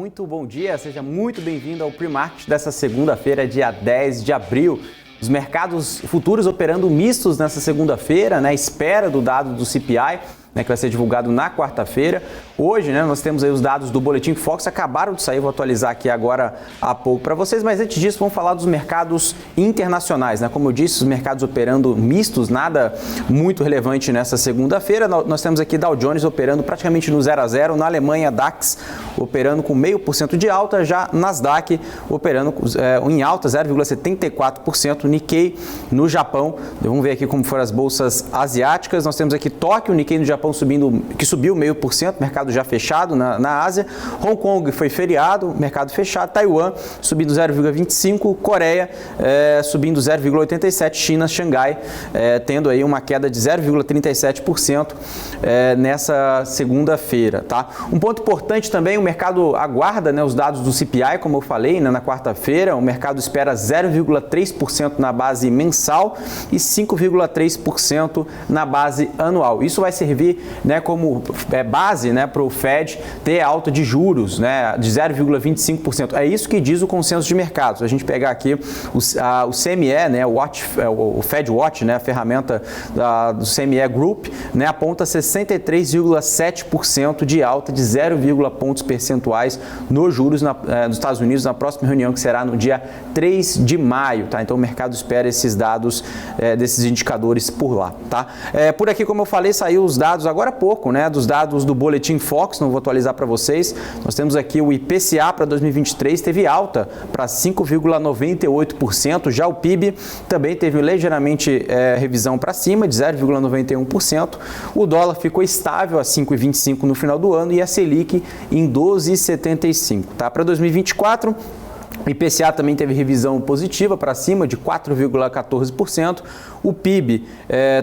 muito bom dia, seja muito bem-vindo ao Pre-Market dessa segunda-feira, dia 10 de abril. Os mercados futuros operando mistos nessa segunda-feira, né, espera do dado do CPI, né, que vai ser divulgado na quarta-feira. Hoje, né, nós temos aí os dados do Boletim Fox, acabaram de sair, vou atualizar aqui agora há pouco para vocês, mas antes disso vamos falar dos mercados internacionais, né? Como eu disse, os mercados operando mistos, nada muito relevante nessa segunda-feira. Nós temos aqui Dow Jones operando praticamente no 0 a 0, na Alemanha DAX operando com 0,5% de alta, já Nasdaq operando em alta 0,74%, Nikkei no Japão. Vamos ver aqui como foram as bolsas asiáticas. Nós temos aqui Tóquio, Nikkei no Japão subiu 0,5%, mercado já fechado na Ásia. Hong Kong foi feriado, mercado fechado. Taiwan subindo 0,25%, Coreia subindo 0,87%, China, Xangai tendo aí uma queda de 0,37% nessa segunda-feira, tá? Um ponto importante também, o mercado aguarda, né, os dados do CPI, como eu falei, né, na quarta-feira. O mercado espera 0,3% na base mensal e 5,3% na base anual. Isso vai servir, né, como base, né, para o Fed ter alta de juros, né, de 0,25%. É isso que diz o consenso de mercados. A gente pegar aqui o CME, né, o Fed Watch, né, a ferramenta do CME Group, né, aponta 63,7% de alta de 0,1 pontos percentuais nos juros dos Estados Unidos na próxima reunião, que será no dia 3 de maio. Tá? Então o mercado espera esses dados, desses indicadores por lá. Tá? Por aqui, como eu falei, saiu os dados agora há pouco, né, dos dados do Boletim Fox, não vou atualizar para vocês. Nós temos aqui o IPCA para 2023, teve alta para 5,98%, já o PIB também teve ligeiramente revisão para cima, de 0,91%. O dólar ficou estável a 5,25 no final do ano e a Selic em 12,75. Tá? Para 2024, o IPCA também teve revisão positiva para cima de 4,14%, o PIB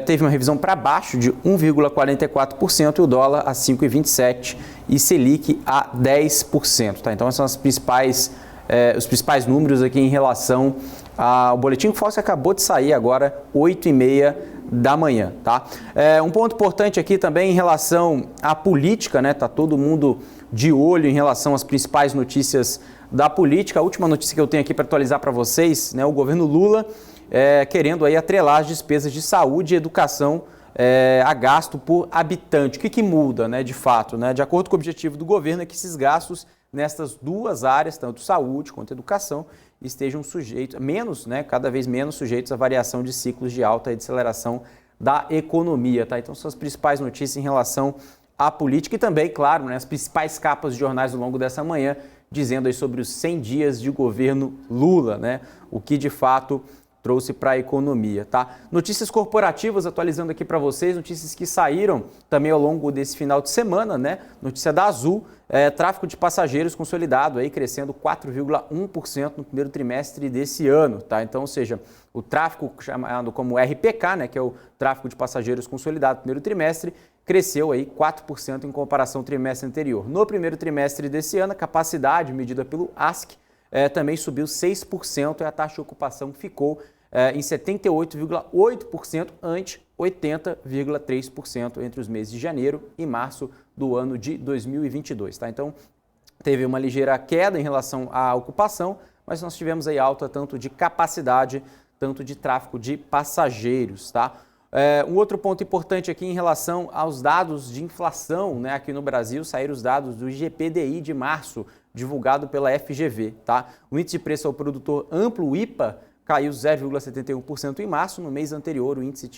teve uma revisão para baixo de 1,44% e o dólar a 5,27% e Selic a 10%. Tá? Então, esses são os principais números aqui em relação ao Boletim Fox, que acabou de sair agora, 8h30 da manhã. Tá? Um ponto importante aqui também em relação à política, né? Tá todo mundo de olho em relação às principais notícias da política. A última notícia que eu tenho aqui para atualizar para vocês, né, o governo Lula querendo aí atrelar as despesas de saúde e educação a gasto por habitante. O que muda, né, de fato? Né? De acordo com o objetivo do governo é que esses gastos nestas duas áreas, tanto saúde quanto educação, estejam sujeitos, cada vez menos sujeitos à variação de ciclos de alta e de aceleração da economia. Tá? Então são as principais notícias em relação à política e também, claro, né, as principais capas de jornais ao longo dessa manhã, dizendo aí sobre os 100 dias de governo Lula, né? O que de fato trouxe para a economia, tá? Notícias corporativas, atualizando aqui para vocês, notícias que saíram também ao longo desse final de semana, né? Notícia da Azul, tráfego de passageiros consolidado aí crescendo 4,1% no primeiro trimestre desse ano, tá? Então, ou seja, o tráfego chamado como RPK, né, que é o tráfego de passageiros consolidado no primeiro trimestre, cresceu aí 4% em comparação ao trimestre anterior. No primeiro trimestre desse ano, a capacidade medida pelo ASC também subiu 6% e a taxa de ocupação ficou em 78,8% ante 80,3% entre os meses de janeiro e março do ano de 2022. Tá? Então, teve uma ligeira queda em relação à ocupação, mas nós tivemos aí alta tanto de capacidade, tanto de tráfego de passageiros. Tá? Um outro ponto importante aqui em relação aos dados de inflação, né, aqui no Brasil, saíram os dados do IGPDI de março, divulgado pela FGV. Tá? O índice de preço ao produtor amplo, o IPA, caiu 0,71% em março. No mês anterior, o índice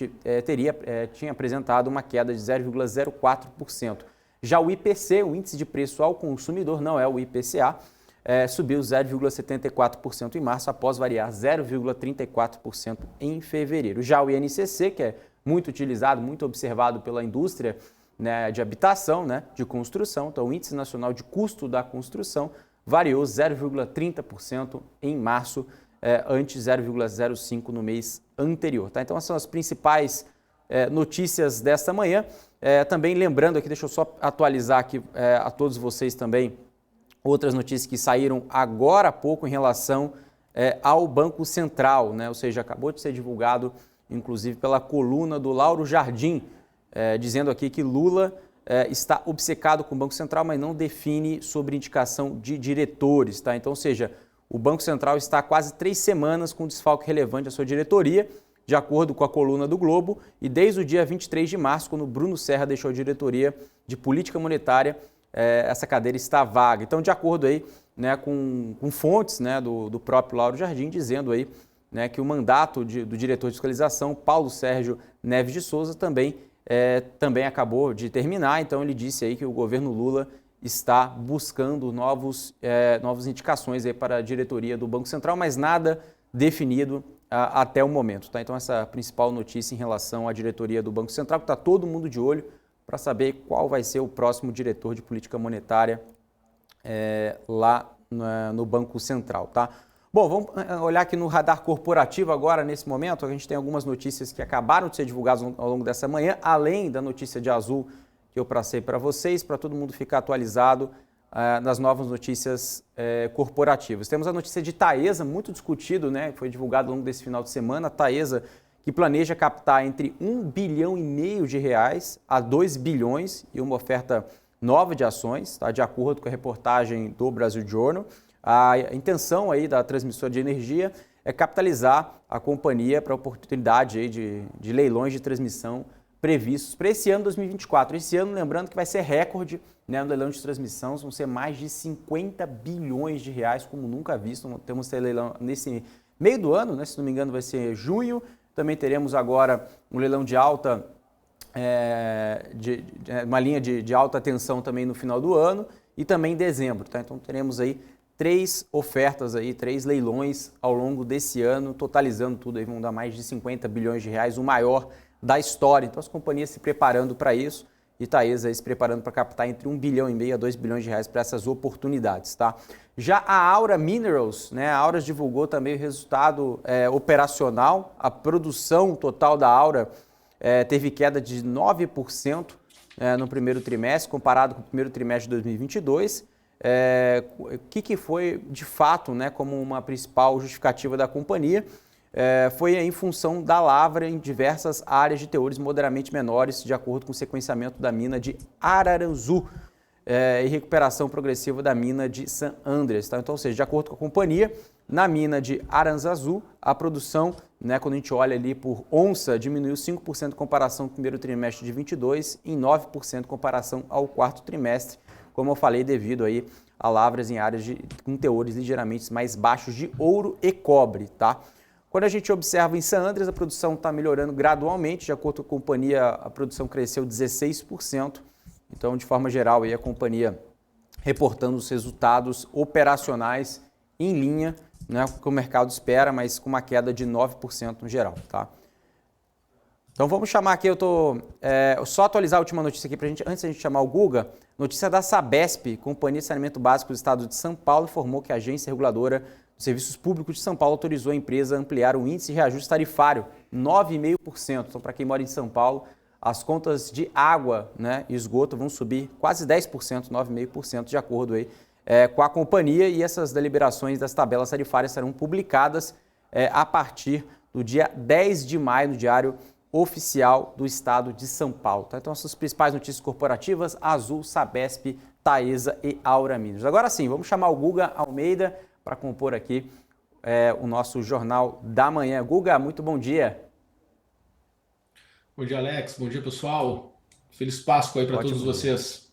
tinha apresentado uma queda de 0,04%. Já o IPC, o índice de preço ao consumidor, não é o IPCA, subiu 0,74% em março, após variar 0,34% em fevereiro. Já o INCC, que é muito utilizado, muito observado pela indústria, né, de habitação, né, de construção, então o Índice Nacional de Custo da Construção variou 0,30% em março, ante 0,05% no mês anterior. Tá? Então, essas são as principais notícias desta manhã. Também lembrando aqui, deixa eu só atualizar aqui a todos vocês também, outras notícias que saíram agora há pouco em relação ao Banco Central, né? Ou seja, acabou de ser divulgado, inclusive pela coluna do Lauro Jardim, dizendo aqui que Lula está obcecado com o Banco Central, mas não define sobre indicação de diretores, tá? Então, ou seja, o Banco Central está há quase 3 semanas com desfalque relevante da sua diretoria, de acordo com a coluna do Globo, e desde o dia 23 de março, quando Bruno Serra deixou a diretoria de política monetária, essa cadeira está vaga. Então, de acordo aí, né, com fontes, né, do próprio Lauro Jardim, dizendo aí, né, que o mandato do diretor de fiscalização, Paulo Sérgio Neves de Souza, também acabou de terminar. Então, ele disse aí que o governo Lula está buscando novas indicações aí para a diretoria do Banco Central, mas nada definido até o momento. Tá? Então, essa é a principal notícia em relação à diretoria do Banco Central, que está todo mundo de olho para saber qual vai ser o próximo diretor de política monetária lá no Banco Central. Tá? Bom, vamos olhar aqui no radar corporativo agora, nesse momento. A gente tem algumas notícias que acabaram de ser divulgadas ao longo dessa manhã, além da notícia de Azul que eu passei para vocês, para todo mundo ficar atualizado nas novas notícias corporativas. Temos a notícia de Taesa, muito discutido, né? Foi divulgado ao longo desse final de semana. A Taesa, que planeja captar entre 1,5 bilhão de reais a 2 bilhões e uma oferta nova de ações, tá? De acordo com a reportagem do Brasil Journal. A intenção aí da transmissora de energia é capitalizar a companhia para a oportunidade aí de leilões de transmissão previstos para esse ano 2024. Esse ano, lembrando que vai ser recorde, né, no leilão de transmissão, vão ser mais de 50 bilhões de reais, como nunca visto. Temos leilão nesse meio do ano, né, se não me engano vai ser junho. Também teremos agora um leilão de alta, uma linha de alta tensão também no final do ano e também em dezembro. Tá? Então teremos aí 3 ofertas, 3 leilões ao longo desse ano, totalizando tudo, aí vão dar mais de 50 bilhões de reais, o maior da história. Então as companhias se preparando para isso e Taesa se preparando para captar entre 1,5 bilhão a 2 bilhões de reais para essas oportunidades. Tá? Já a Aura Minerals, né, a Aura divulgou também o resultado operacional, a produção total da Aura teve queda de 9% no primeiro trimestre, comparado com o primeiro trimestre de 2022. O que foi de fato, né, como uma principal justificativa da companhia? Foi em função da lavra em diversas áreas de teores moderadamente menores, de acordo com o sequenciamento da mina de Araranzu e recuperação progressiva da mina de San Andrés. Tá? Então, ou seja, de acordo com a companhia, na mina de Aranzazu, a produção, né, quando a gente olha ali por onça, diminuiu 5% em comparação com o primeiro trimestre de 22 e 9% em comparação ao quarto trimestre, como eu falei, devido aí a lavras em áreas com teores ligeiramente mais baixos de ouro e cobre. Tá? Quando a gente observa em San Andrés, a produção está melhorando gradualmente, de acordo com a companhia, a produção cresceu 16%. Então, de forma geral, aí a companhia reportando os resultados operacionais em linha, né, com o que o mercado espera, mas com uma queda de 9% no geral. Tá? Então vamos chamar aqui, só atualizar a última notícia aqui para a gente, antes da gente chamar o Guga. Notícia da Sabesp, Companhia de Saneamento Básico do Estado de São Paulo, informou que a Agência Reguladora dos Serviços Públicos de São Paulo autorizou a empresa a ampliar o índice de reajuste tarifário, 9,5%. Então, para quem mora em São Paulo, as contas de água, né, e esgoto vão subir quase 10%, 9,5%, de acordo aí, com a companhia, e essas deliberações das tabelas tarifárias serão publicadas a partir do dia 10 de maio no Diário Oficial do Estado de São Paulo. Tá? Então, essas principais notícias corporativas: Azul, Sabesp, Taesa e Aura Minerals. Agora sim, vamos chamar o Guga Almeida para compor aqui o nosso Jornal da Manhã. Guga, muito bom dia. Bom dia, Alex. Bom dia, pessoal. Feliz Páscoa aí para todos vocês.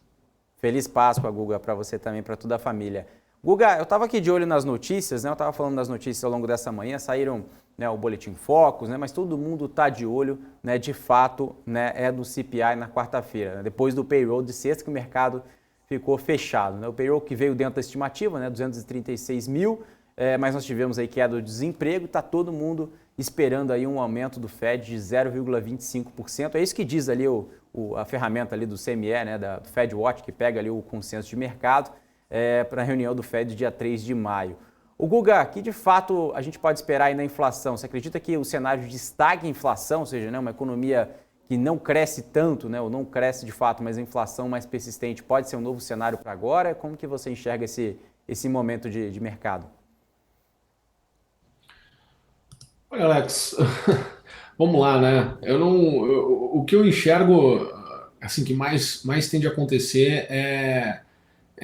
Feliz Páscoa, Guga, para você também, para toda a família. Guga, eu estava aqui de olho nas notícias, né? Eu estava falando das notícias ao longo dessa manhã, saíram, né, o Boletim Focus, né? Mas todo mundo está de olho, né, de fato, né, do CPI na quarta-feira, né? Depois do payroll de sexta, que o mercado ficou fechado, né? O payroll que veio dentro da estimativa, né, 236 mil, mas nós tivemos aí queda do desemprego, está todo mundo esperando aí um aumento do Fed de 0,25%. É isso que diz ali a ferramenta ali do CME, né, da Fed Watch, que pega ali o consenso de mercado para a reunião do Fed dia 3 de maio. O Guga, que de fato a gente pode esperar aí na inflação? Você acredita que o cenário de estagna inflação, ou seja, né, uma economia que não cresce tanto, né, ou não cresce de fato, mas a inflação mais persistente, pode ser um novo cenário para agora? Como que você enxerga esse momento de mercado? Olha, Alex, vamos lá, né? O que eu enxergo assim, que mais tende a acontecer é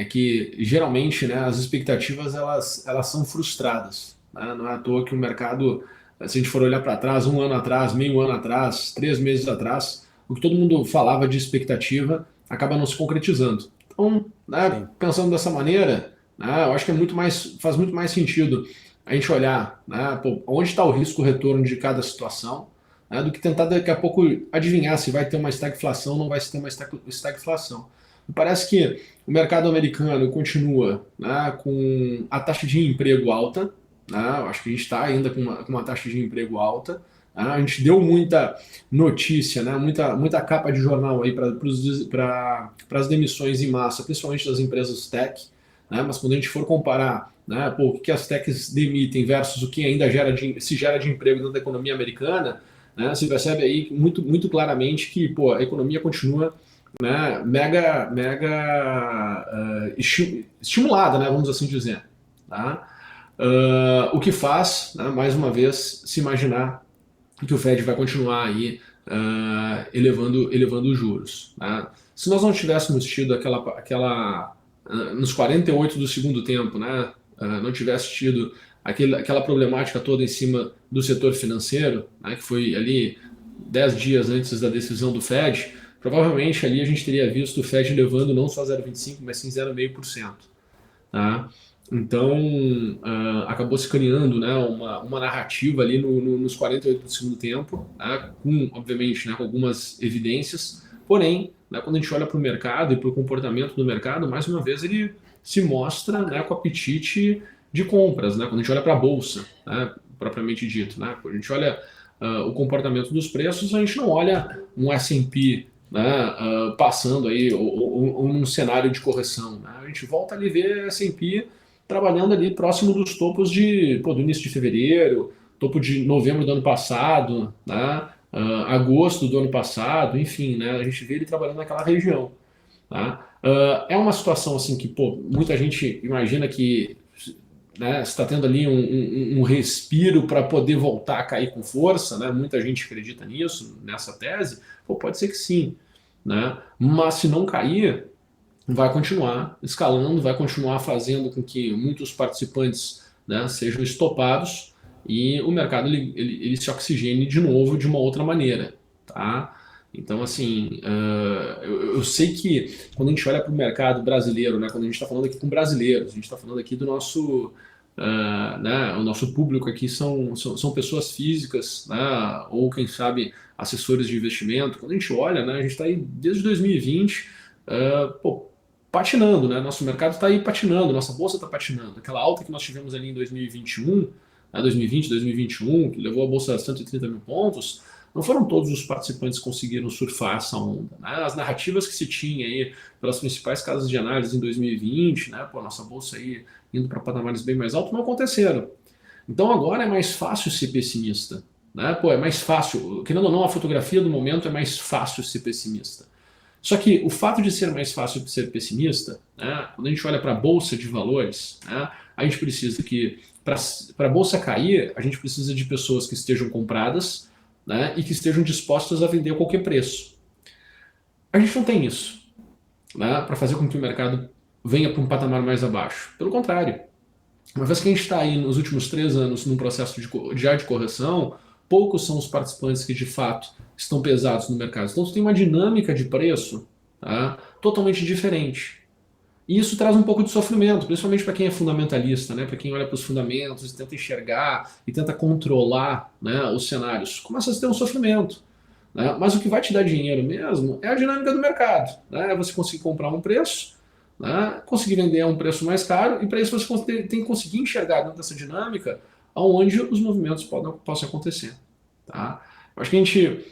que geralmente, né, as expectativas elas são frustradas, né? Não é à toa que o mercado, se a gente for olhar para trás, um ano atrás, meio ano atrás, 3 meses atrás, o que todo mundo falava de expectativa acaba não se concretizando. Então, né, pensando dessa maneira, né, eu acho que faz muito mais sentido a gente olhar, né, pô, onde está o risco-retorno de cada situação, né, do que tentar daqui a pouco adivinhar se vai ter uma estagflação ou não vai ter uma estagflação. Parece que o mercado americano continua, né, com a taxa de emprego alta, né, eu acho que a gente está ainda com uma taxa de emprego alta, né, a gente deu muita notícia, né, muita capa de jornal aí para as demissões em massa, principalmente das empresas tech, né, mas quando a gente for comparar, né, pô, o que as techs demitem versus o que ainda se gera de emprego dentro da economia americana, né, você percebe aí muito claramente que, pô, a economia continua, né, mega estimulada, né, vamos assim dizer. Tá? O que faz, né, mais uma vez, se imaginar que o Fed vai continuar aí elevando os juros. Tá? Se nós não tivéssemos tido nos 48 do segundo tempo, né, não tivesse tido aquela problemática toda em cima do setor financeiro, né, que foi ali 10 dias antes da decisão do Fed, provavelmente ali a gente teria visto o Fed levando não só 0,25%, mas sim 0,5%. Tá? Então, acabou se criando, né, uma narrativa ali nos 48 do segundo tempo, tá? Obviamente, né, com algumas evidências, porém, né, quando a gente olha para o mercado e para o comportamento do mercado, mais uma vez ele se mostra, né, com apetite de compras, né, quando a gente olha para a bolsa, né, propriamente dito. Né, quando a gente olha o comportamento dos preços, a gente não olha um S&P, né, passando aí ou num cenário de correção. Né? A gente volta ali a ver S&P trabalhando ali próximo dos topos do início de fevereiro, topo de novembro do ano passado, né? Agosto do ano passado, enfim, né? A gente vê ele trabalhando naquela região. Tá? É uma situação assim que, pô, muita gente imagina que, né, está tendo ali um respiro para poder voltar a cair com força, né? Muita gente acredita nisso, nessa tese. Pô, pode ser que sim, né? Mas se não cair, vai continuar escalando, vai continuar fazendo com que muitos participantes, né, sejam estopados e o mercado ele se oxigene de novo de uma outra maneira. Tá? Então, assim, eu sei que quando a gente olha para o mercado brasileiro, né, quando a gente está falando aqui com brasileiros, a gente está falando aqui do nosso... né, o nosso público aqui são pessoas físicas, né, ou quem sabe assessores de investimento. Quando a gente olha, né, a gente está aí desde 2020, patinando, né? Nosso mercado está aí patinando, nossa bolsa está patinando. Aquela alta que nós tivemos ali em 2021, 2020, 2021, que levou a bolsa a 130 mil pontos, não foram todos os participantes que conseguiram surfar essa onda. Né? As narrativas que se tinha aí pelas principais casas de análise em 2020, né? Pô, nossa bolsa aí indo para patamares bem mais altos, não aconteceram. Então agora é mais fácil ser pessimista. Né? Pô, é mais fácil, querendo ou não, a fotografia do momento é mais fácil ser pessimista. Só que o fato de ser mais fácil ser pessimista, né, quando a gente olha para a bolsa de valores, né, a gente precisa que, para a bolsa cair, a gente precisa de pessoas que estejam compradas, né, e que estejam dispostas a vender a qualquer preço. A gente não tem isso, né, para fazer com que o mercado venha para um patamar mais abaixo. Pelo contrário, uma vez que a gente está aí nos últimos 3 anos num processo de correção, poucos são os participantes que de fato estão pesados no mercado. Então você tem uma dinâmica de preço, tá, totalmente diferente. E isso traz um pouco de sofrimento, principalmente para quem é fundamentalista, né, para quem olha para os fundamentos e tenta enxergar e tenta controlar, né, os cenários. Começa a ter um sofrimento. Né, mas o que vai te dar dinheiro mesmo é a dinâmica do mercado. Né, é você conseguir comprar um preço, né, conseguir vender a um preço mais caro, e para isso você tem que conseguir enxergar dentro dessa dinâmica onde os movimentos possam acontecer. Tá? Eu acho que a gente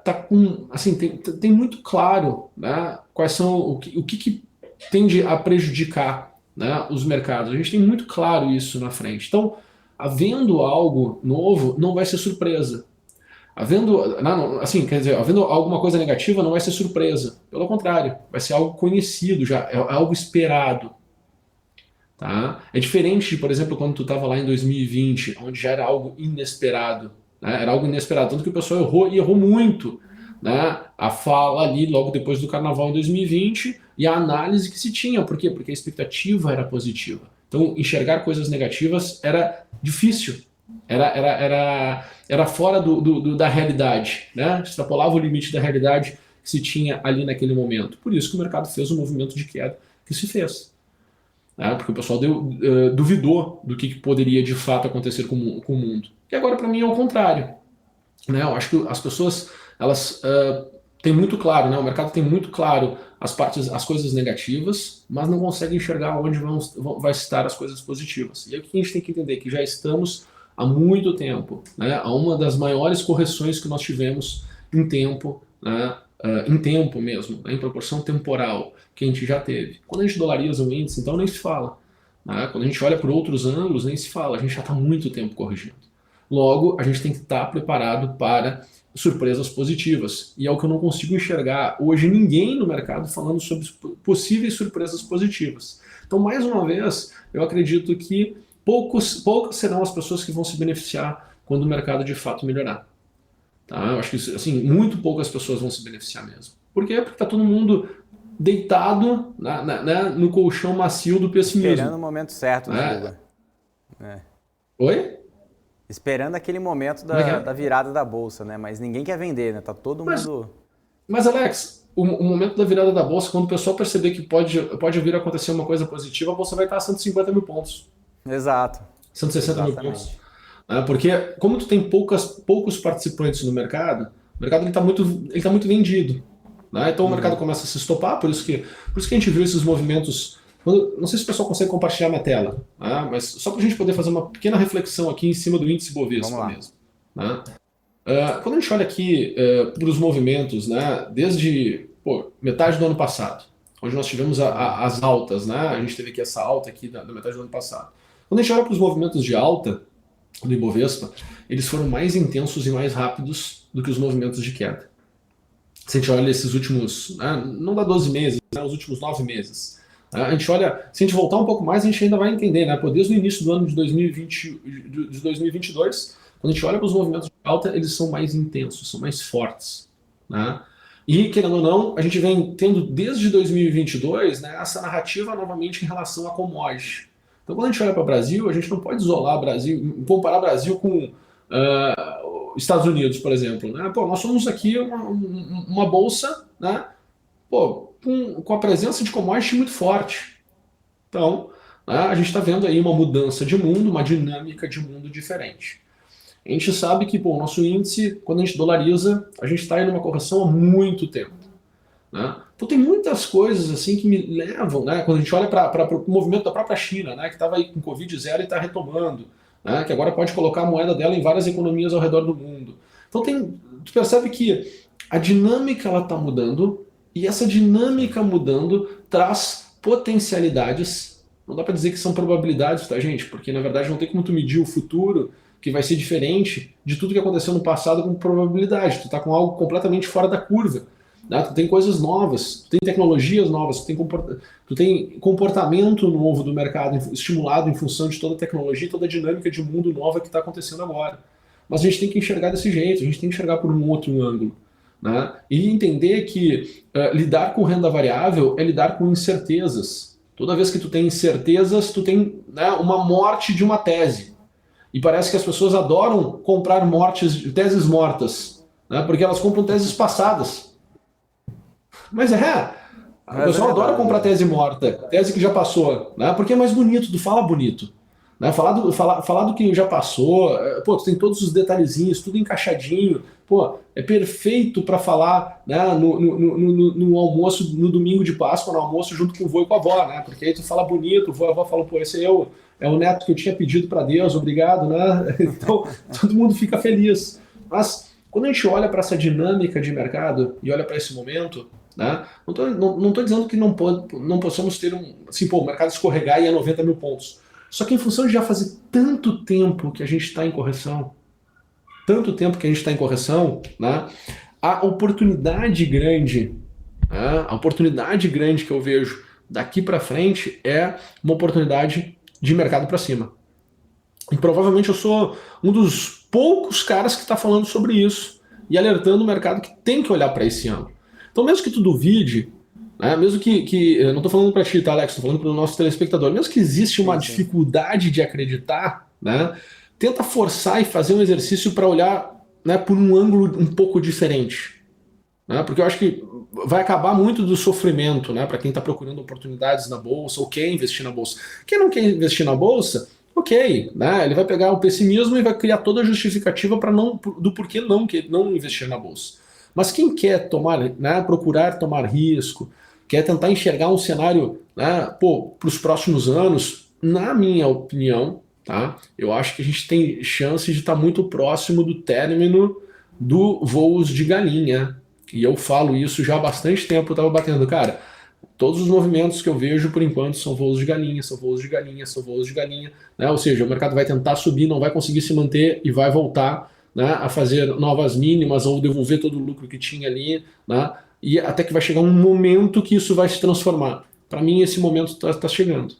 tá com, assim, tem muito claro, né, quais são o que tende a prejudicar, né, os mercados. A gente tem muito claro isso na frente. Então, havendo algo novo, não vai ser surpresa. Havendo alguma coisa negativa, não vai ser surpresa. Pelo contrário, vai ser algo conhecido já, é algo esperado. Tá? É diferente de, por exemplo, quando tu estava lá em 2020, onde já era algo inesperado. Né? Era algo inesperado, tanto que o pessoal errou muito. né, a fala ali logo depois do Carnaval em 2020 e a análise que se tinha. Por quê? Porque a expectativa era positiva. Então, enxergar coisas negativas era difícil, era fora da realidade, né? Extrapolava o limite da realidade que se tinha ali naquele momento. Por isso que o mercado fez o movimento de queda que se fez. Né? Porque o pessoal duvidou do que poderia de fato acontecer com o mundo. E agora, para mim, é o contrário. Né? Eu acho que as pessoas elas têm muito claro, né? O mercado tem muito claro as coisas negativas, mas não consegue enxergar onde vai estar as coisas positivas. E aí o que a gente tem que entender? Que já estamos há muito tempo, né? A uma das maiores correções que nós tivemos em tempo, né? Em tempo mesmo, né? Em proporção temporal que a gente já teve. Quando a gente dolariza o índice, então nem se fala. Né? Quando a gente olha por outros ângulos, nem se fala. A gente já está há muito tempo corrigindo. Logo, a gente tem que estar preparado para surpresas positivas. E é o que eu não consigo enxergar hoje ninguém no mercado falando sobre possíveis surpresas positivas. Então, mais uma vez, eu acredito que poucas serão as pessoas que vão se beneficiar quando o mercado de fato melhorar. Tá? Eu acho que assim, muito poucas pessoas vão se beneficiar mesmo. Por quê? Porque está todo mundo deitado no colchão macio do pessimismo. Esperando o momento certo, né, Guga? Oi? Esperando aquele momento da virada da bolsa, né? Mas ninguém quer vender, né? Tá todo mundo... Mas Alex, o momento da virada da bolsa, quando o pessoal perceber que pode vir a acontecer uma coisa positiva, a bolsa vai estar a 150 mil pontos. Exato. 160 mil pontos. Porque como tu tem poucos participantes no mercado, o mercado está muito vendido. Né? Então o mercado começa a se estopar, por isso que a gente viu esses movimentos. Não sei se o pessoal consegue compartilhar minha tela, né? Mas só para a gente poder fazer uma pequena reflexão aqui em cima do índice Bovespa mesmo. Né? Quando a gente olha aqui para os movimentos, né, desde metade do ano passado, onde nós tivemos as altas, né? A gente teve aqui essa alta aqui da metade do ano passado. Quando a gente olha para os movimentos de alta do Ibovespa, eles foram mais intensos e mais rápidos do que os movimentos de queda. Se a gente olha esses últimos, não dá 12 meses, os últimos 9 meses. A gente olha, se a gente voltar um pouco mais, a gente ainda vai entender, né? Desde o início do ano de 2022, quando a gente olha para os movimentos de alta, eles são mais intensos, são mais fortes. Né? E, querendo ou não, a gente vem tendo desde 2022, né, essa narrativa novamente em relação a commodity. Então, quando a gente olha para o Brasil, a gente não pode isolar o Brasil, comparar o Brasil com Estados Unidos, por exemplo. Né? Nós somos aqui uma bolsa, né, com a presença de commodity muito forte. Então, a gente está vendo aí uma mudança de mundo, uma dinâmica de mundo diferente. A gente sabe que o nosso índice, quando a gente dolariza, a gente está em uma correção há muito tempo. Né? Então tem muitas coisas assim que me levam, né, quando a gente olha para o movimento da própria China, né, que estava aí com Covid zero e está retomando, né, que agora pode colocar a moeda dela em várias economias ao redor do mundo. Então tu percebe que a dinâmica está mudando, e essa dinâmica mudando traz potencialidades. Não dá para dizer que são probabilidades, tá, gente? Porque na verdade não tem como tu medir o futuro, que vai ser diferente de tudo que aconteceu no passado com probabilidade. Tu está com algo completamente fora da curva. Né? Tu tem coisas novas, tu tem tecnologias novas, tu tem comportamento novo do mercado estimulado em função de toda a tecnologia, toda a dinâmica de mundo nova que está acontecendo agora. Mas a gente tem que enxergar desse jeito, a gente tem que enxergar por um outro ângulo. Né? E entender que lidar com renda variável é lidar com incertezas. Toda vez que tu tem incertezas, tu tem, né, uma morte de uma tese. E parece que as pessoas adoram comprar teses mortas, né, porque elas compram teses passadas. Mas o pessoal adora comprar tese morta, tese que já passou, né, porque é mais bonito, tu fala bonito. Né, falar do que já passou, tu tem todos os detalhezinhos, tudo encaixadinho, é perfeito para falar, né, no almoço, no domingo de Páscoa, no almoço junto com o vô e com a avó, né, porque aí tu fala bonito, o vô e a avó falam, esse é o neto que eu tinha pedido para Deus, obrigado, né, então todo mundo fica feliz. Mas quando a gente olha para essa dinâmica de mercado e olha para esse momento, né, não tô dizendo que não possamos ter o mercado escorregar e é 90 mil pontos. Só que em função de já fazer tanto tempo que a gente está em correção, né, a oportunidade grande que eu vejo daqui para frente é uma oportunidade de mercado para cima. E provavelmente eu sou um dos poucos caras que está falando sobre isso e alertando o mercado que tem que olhar para esse ano. Então, mesmo que tu duvide, né, mesmo que eu não estou falando para ti, tá, Alex? Estou falando para o nosso telespectador. Mesmo que existe uma dificuldade de acreditar, né, tenta forçar e fazer um exercício para olhar, né, por um ângulo um pouco diferente. Né, porque eu acho que vai acabar muito do sofrimento, né, para quem está procurando oportunidades na bolsa ou quer investir na bolsa. Quem não quer investir na bolsa, ok, né, ele vai pegar o pessimismo e vai criar toda a justificativa do porquê não investir na bolsa. Mas quem quer procurar tomar risco, quer tentar enxergar um cenário, né, para os próximos anos, na minha opinião, tá, eu acho que a gente tem chance de estar muito próximo do término do voos de galinha. E eu falo isso já há bastante tempo, eu estava batendo, cara, todos os movimentos que eu vejo por enquanto são voos de galinha, são voos de galinha, são voos de galinha, né? Ou seja, o mercado vai tentar subir, não vai conseguir se manter e vai voltar, né, a fazer novas mínimas ou devolver todo o lucro que tinha ali, né? E até que vai chegar um momento que isso vai se transformar. Para mim, esse momento está chegando.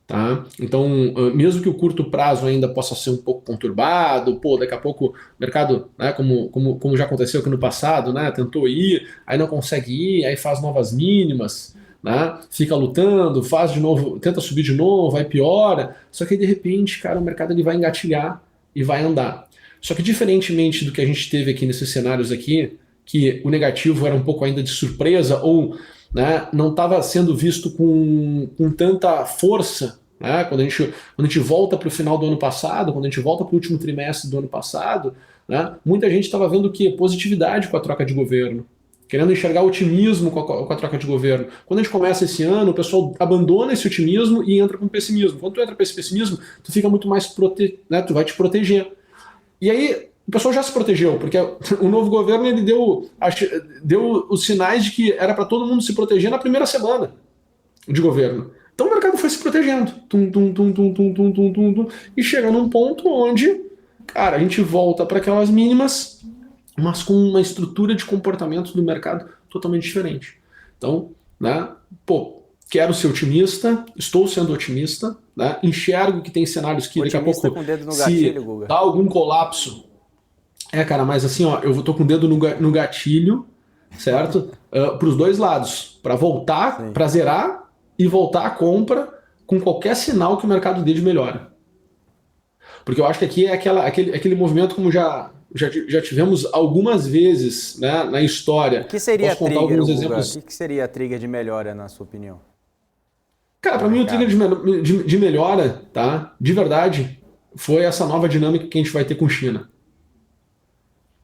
Tá? Então, mesmo que o curto prazo ainda possa ser um pouco conturbado, daqui a pouco o mercado, né, como já aconteceu aqui no passado, né, tentou ir, aí não consegue ir, aí faz novas mínimas, né, fica lutando, faz de novo, tenta subir de novo, aí piora, só que aí, de repente, cara, o mercado ele vai engatilhar e vai andar. Só que diferentemente do que a gente teve aqui nesses cenários aqui, que o negativo era um pouco ainda de surpresa ou, né, não estava sendo visto com tanta força, né, quando a gente volta para o final do ano passado, quando a gente volta para o último trimestre do ano passado, né, muita gente estava vendo o quê? Positividade com a troca de governo, querendo enxergar otimismo com a troca de governo. Quando a gente começa esse ano, o pessoal abandona esse otimismo e entra com pessimismo. Quando tu entra com esse pessimismo, tu fica muito mais né, tu vai te proteger. E aí o pessoal já se protegeu, porque o novo governo ele deu os sinais de que era para todo mundo se proteger na primeira semana de governo. Então o mercado foi se protegendo. E chega num ponto onde, cara, a gente volta para aquelas mínimas, mas com uma estrutura de comportamento do mercado totalmente diferente. Então, né, quero ser otimista, estou sendo otimista, né, enxergo que tem cenários que daqui a pouco, com o dedo no gatilho, Guga. Dá algum colapso. Cara, mas assim, ó, eu tô com o dedo no gatilho, certo? Para os dois lados, para voltar, para zerar e voltar à compra com qualquer sinal que o mercado dê de melhora. Porque eu acho que aqui é aquele movimento como já tivemos algumas vezes, né, na história. O que seria Posso contar trigger, alguns Guga? exemplos? O que seria a trigger de melhora, na sua opinião? Cara, para mim o trigger de melhora, tá, de verdade, foi essa nova dinâmica que a gente vai ter com China.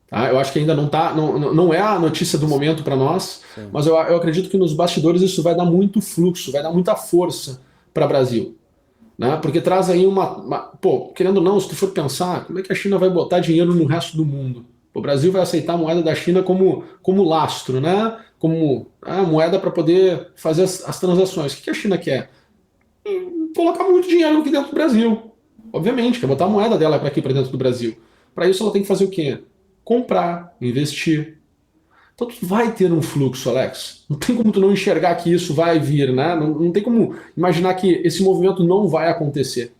Tá? Eu acho que ainda não é a notícia do momento para nós, sim, mas eu acredito que nos bastidores isso vai dar muito fluxo, vai dar muita força para o Brasil. Né? Porque traz aí querendo ou não, se tu for pensar, como é que a China vai botar dinheiro no resto do mundo? O Brasil vai aceitar a moeda da China como lastro, né? Como a moeda para poder fazer as transações. O que a China quer? Colocar muito dinheiro aqui dentro do Brasil. Obviamente, quer botar a moeda dela para aqui, para dentro do Brasil. Para isso ela tem que fazer o quê? Comprar, investir. Então tu vai ter um fluxo, Alex. Não tem como tu não enxergar que isso vai vir, né? Não tem como imaginar que esse movimento não vai acontecer.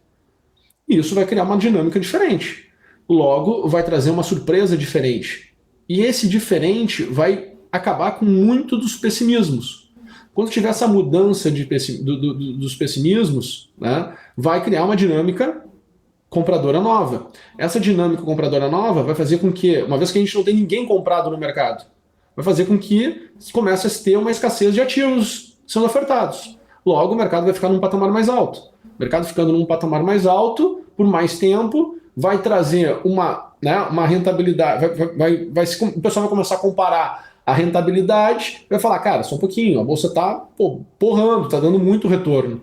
E isso vai criar uma dinâmica diferente. Logo, vai trazer uma surpresa diferente. E esse diferente vai acabar com muito dos pessimismos. Quando tiver essa mudança dos pessimismos, né, vai criar uma dinâmica compradora nova. Essa dinâmica compradora nova vai fazer com que, uma vez que a gente não tem ninguém comprado no mercado, vai fazer com que comece a ter uma escassez de ativos sendo ofertados. Logo, o mercado vai ficar num patamar mais alto. O mercado ficando num patamar mais alto, por mais tempo, vai trazer uma rentabilidade, o pessoal vai começar a comparar a rentabilidade, vai falar, cara, só um pouquinho, a bolsa está porrando, está dando muito retorno.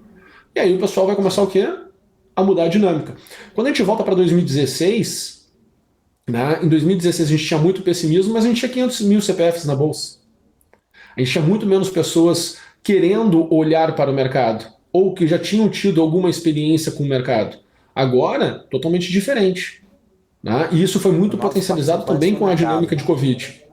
E aí o pessoal vai começar o quê? A mudar a dinâmica. Quando a gente volta para 2016, né, em 2016 a gente tinha muito pessimismo, mas a gente tinha 500 mil CPFs na bolsa. A gente tinha muito menos pessoas querendo olhar para o mercado, ou que já tinham tido alguma experiência com o mercado. Agora, totalmente diferente. Né? E isso foi muito potencializado também com a dinâmica de Covid.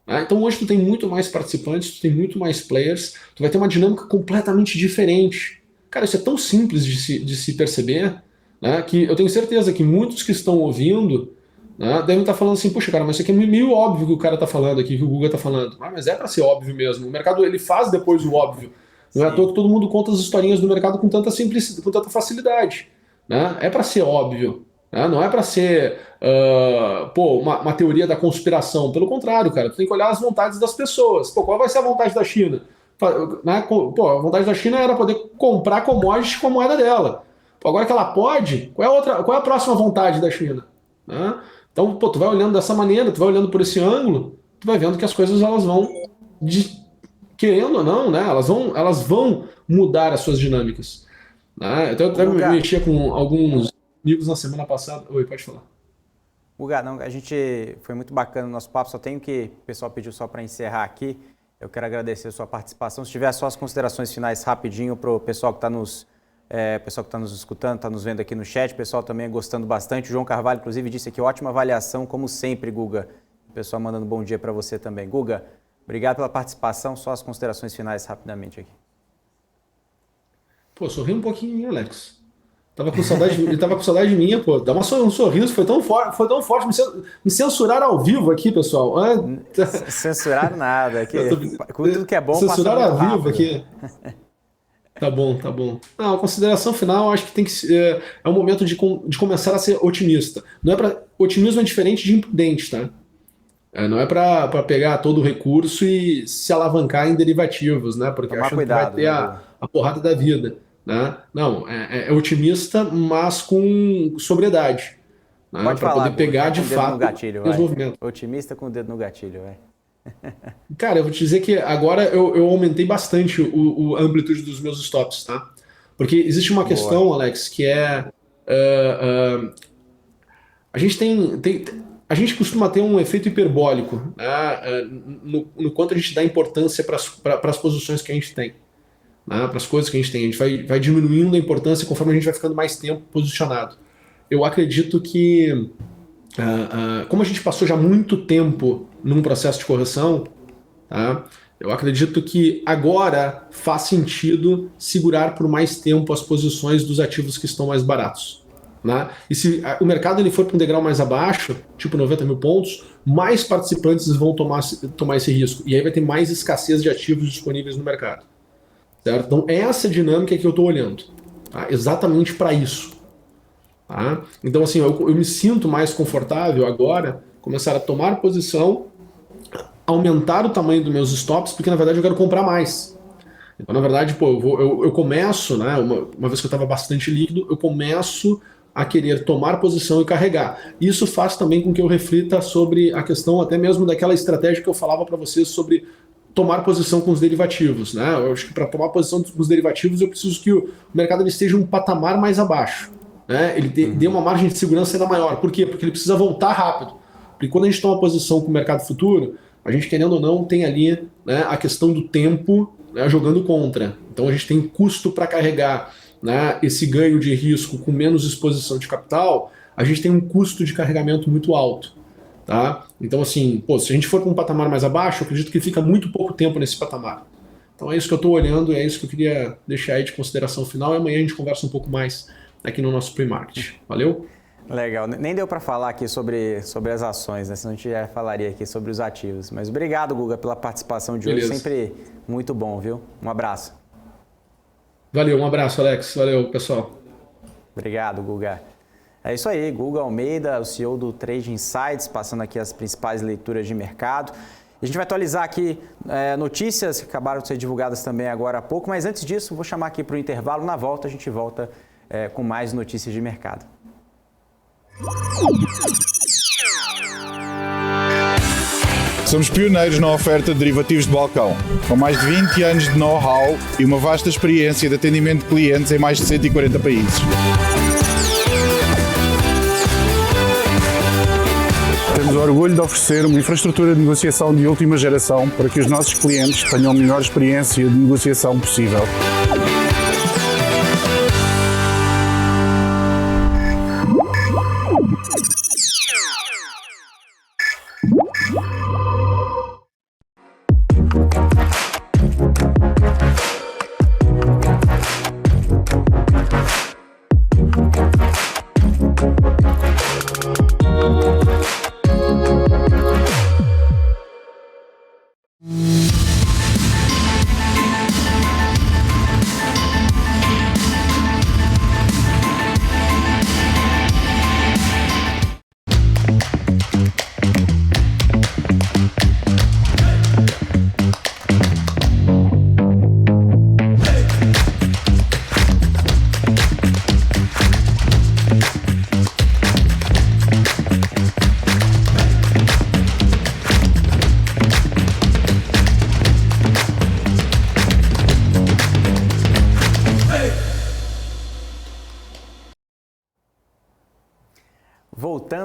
Então hoje tu tem muito mais participantes, tu tem muito mais players, tu vai ter uma dinâmica completamente diferente. Cara, isso é tão simples de se perceber, né, que eu tenho certeza que muitos que estão ouvindo, Né? Devem estar falando assim, puxa, cara, mas isso aqui é meio óbvio que o cara está falando aqui, que o Guga está falando. Mas é para ser óbvio mesmo. O mercado ele faz depois o óbvio. Não é à toa que todo mundo conta as historinhas do mercado com tanta simplicidade, com tanta facilidade. Né? É para ser óbvio. Né? Não é para ser uma teoria da conspiração. Pelo contrário, cara, tu tem que olhar as vontades das pessoas. Pô, qual vai ser a vontade da China? Né? Pô, a vontade da China era poder comprar commodities com a moeda dela. Pô, agora que ela pode, qual é a próxima vontade da China? Né? Então, pô, tu vai olhando dessa maneira, tu vai olhando por esse ângulo, tu vai vendo que as coisas elas vão, querendo ou não, né? Elas vão mudar as suas dinâmicas. Né? Então, eu até mexia com alguns amigos na semana passada. Oi, pode falar. Guga, não, foi muito bacana o nosso papo, o pessoal pediu só para encerrar aqui. Eu quero agradecer a sua participação. Se tiver só as considerações finais rapidinho para o pessoal que está nos escutando, está nos vendo aqui no chat, o pessoal também gostando bastante. O João Carvalho, inclusive, disse aqui, ótima avaliação, como sempre, Guga. O pessoal mandando bom dia para você também. Guga, obrigado pela participação. Só as considerações finais rapidamente aqui. Pô, sorri um pouquinho, Alex. Ele tava com saudade minha, pô. Dá um sorriso, foi tão forte. Me censuraram ao vivo aqui, pessoal. Censuraram nada. Aqui, tudo que é bom censuraram ao vivo aqui. Tá bom. Não, a consideração final, acho que tem que ser, é um momento de começar a ser otimista. Otimismo é diferente de imprudente, tá? Não é para pegar todo o recurso e se alavancar em derivativos, né? Porque achando cuidado, que vai ter a porrada da vida. Né? Não, é otimista, mas com sobriedade. Né? Para poder pegar de fato os movimentos. Otimista com o dedo no gatilho, vai. Cara, eu vou te dizer que agora eu aumentei bastante a amplitude dos meus stops, tá? Porque existe uma questão, Alex, que é a gente costuma ter um efeito hiperbólico, né? no quanto a gente dá importância para as posições que a gente tem. Né, para as coisas que a gente tem. A gente vai diminuindo a importância conforme a gente vai ficando mais tempo posicionado. Eu acredito que, como a gente passou já muito tempo num processo de correção, tá, eu acredito que agora faz sentido segurar por mais tempo as posições dos ativos que estão mais baratos. Né? E se o mercado ele for para um degrau mais abaixo, tipo 90 mil pontos, mais participantes vão tomar esse risco. E aí vai ter mais escassez de ativos disponíveis no mercado. Certo? Então, essa dinâmica que eu estou olhando, tá? Exatamente para isso. Tá? Então, assim, eu me sinto mais confortável agora começar a tomar posição, aumentar o tamanho dos meus stops, porque na verdade eu quero comprar mais. Então, na verdade, eu começo, né, uma vez que eu estava bastante líquido, eu começo a querer tomar posição e carregar. Isso faz também com que eu reflita sobre a questão até mesmo daquela estratégia que eu falava para vocês sobre tomar posição com os derivativos, né? Eu acho que para tomar posição com os derivativos eu preciso que o mercado ele esteja um patamar mais abaixo, né? Ele dê uma margem de segurança ainda maior. Por quê? Porque ele precisa voltar rápido. Porque quando a gente toma posição com o mercado futuro, a gente, querendo ou não, tem ali, né, a questão do tempo, né, jogando contra. Então a gente tem custo para carregar, né, esse ganho de risco com menos exposição de capital, a gente tem um custo de carregamento muito alto. Tá? Então, assim, se a gente for para um patamar mais abaixo, eu acredito que fica muito pouco tempo nesse patamar. Então é isso que eu estou olhando, é isso que eu queria deixar aí de consideração final, e amanhã a gente conversa um pouco mais aqui no nosso pre-market. Valeu? Legal. Nem deu para falar aqui sobre as ações, né? Senão a gente já falaria aqui sobre os ativos. Mas obrigado, Guga, pela participação de hoje. Sempre muito bom, viu? Um abraço. Valeu, um abraço, Alex. Valeu, pessoal. Obrigado, Guga. É isso aí, Guga Almeida, o CEO do Trade Insights, passando aqui as principais leituras de mercado. A gente vai atualizar aqui notícias que acabaram de ser divulgadas também agora há pouco, mas antes disso, vou chamar aqui para o intervalo. Na volta, a gente volta com mais notícias de mercado. Somos pioneiros na oferta de derivativos de balcão, com mais de 20 anos de know-how e uma vasta experiência de atendimento de clientes em mais de 140 países. Temos o orgulho de oferecer uma infraestrutura de negociação de última geração para que os nossos clientes tenham a melhor experiência de negociação possível.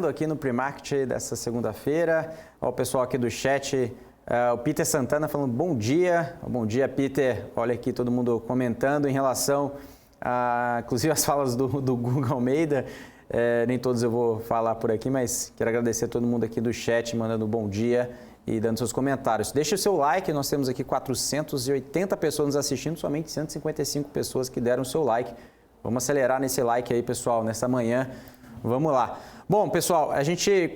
chegando aqui no Pre-Market dessa segunda-feira. O pessoal aqui do chat, o Peter Santana falando bom dia. Bom dia, Peter. Olha aqui todo mundo comentando em relação a, inclusive, as falas do Guga Almeida. Nem todos eu vou falar por aqui, mas quero agradecer a todo mundo aqui do chat, mandando bom dia e dando seus comentários. Deixe o seu like, nós temos aqui 480 pessoas nos assistindo, somente 155 pessoas que deram o seu like. Vamos acelerar nesse like aí, pessoal, nessa manhã. Vamos lá. Bom, pessoal,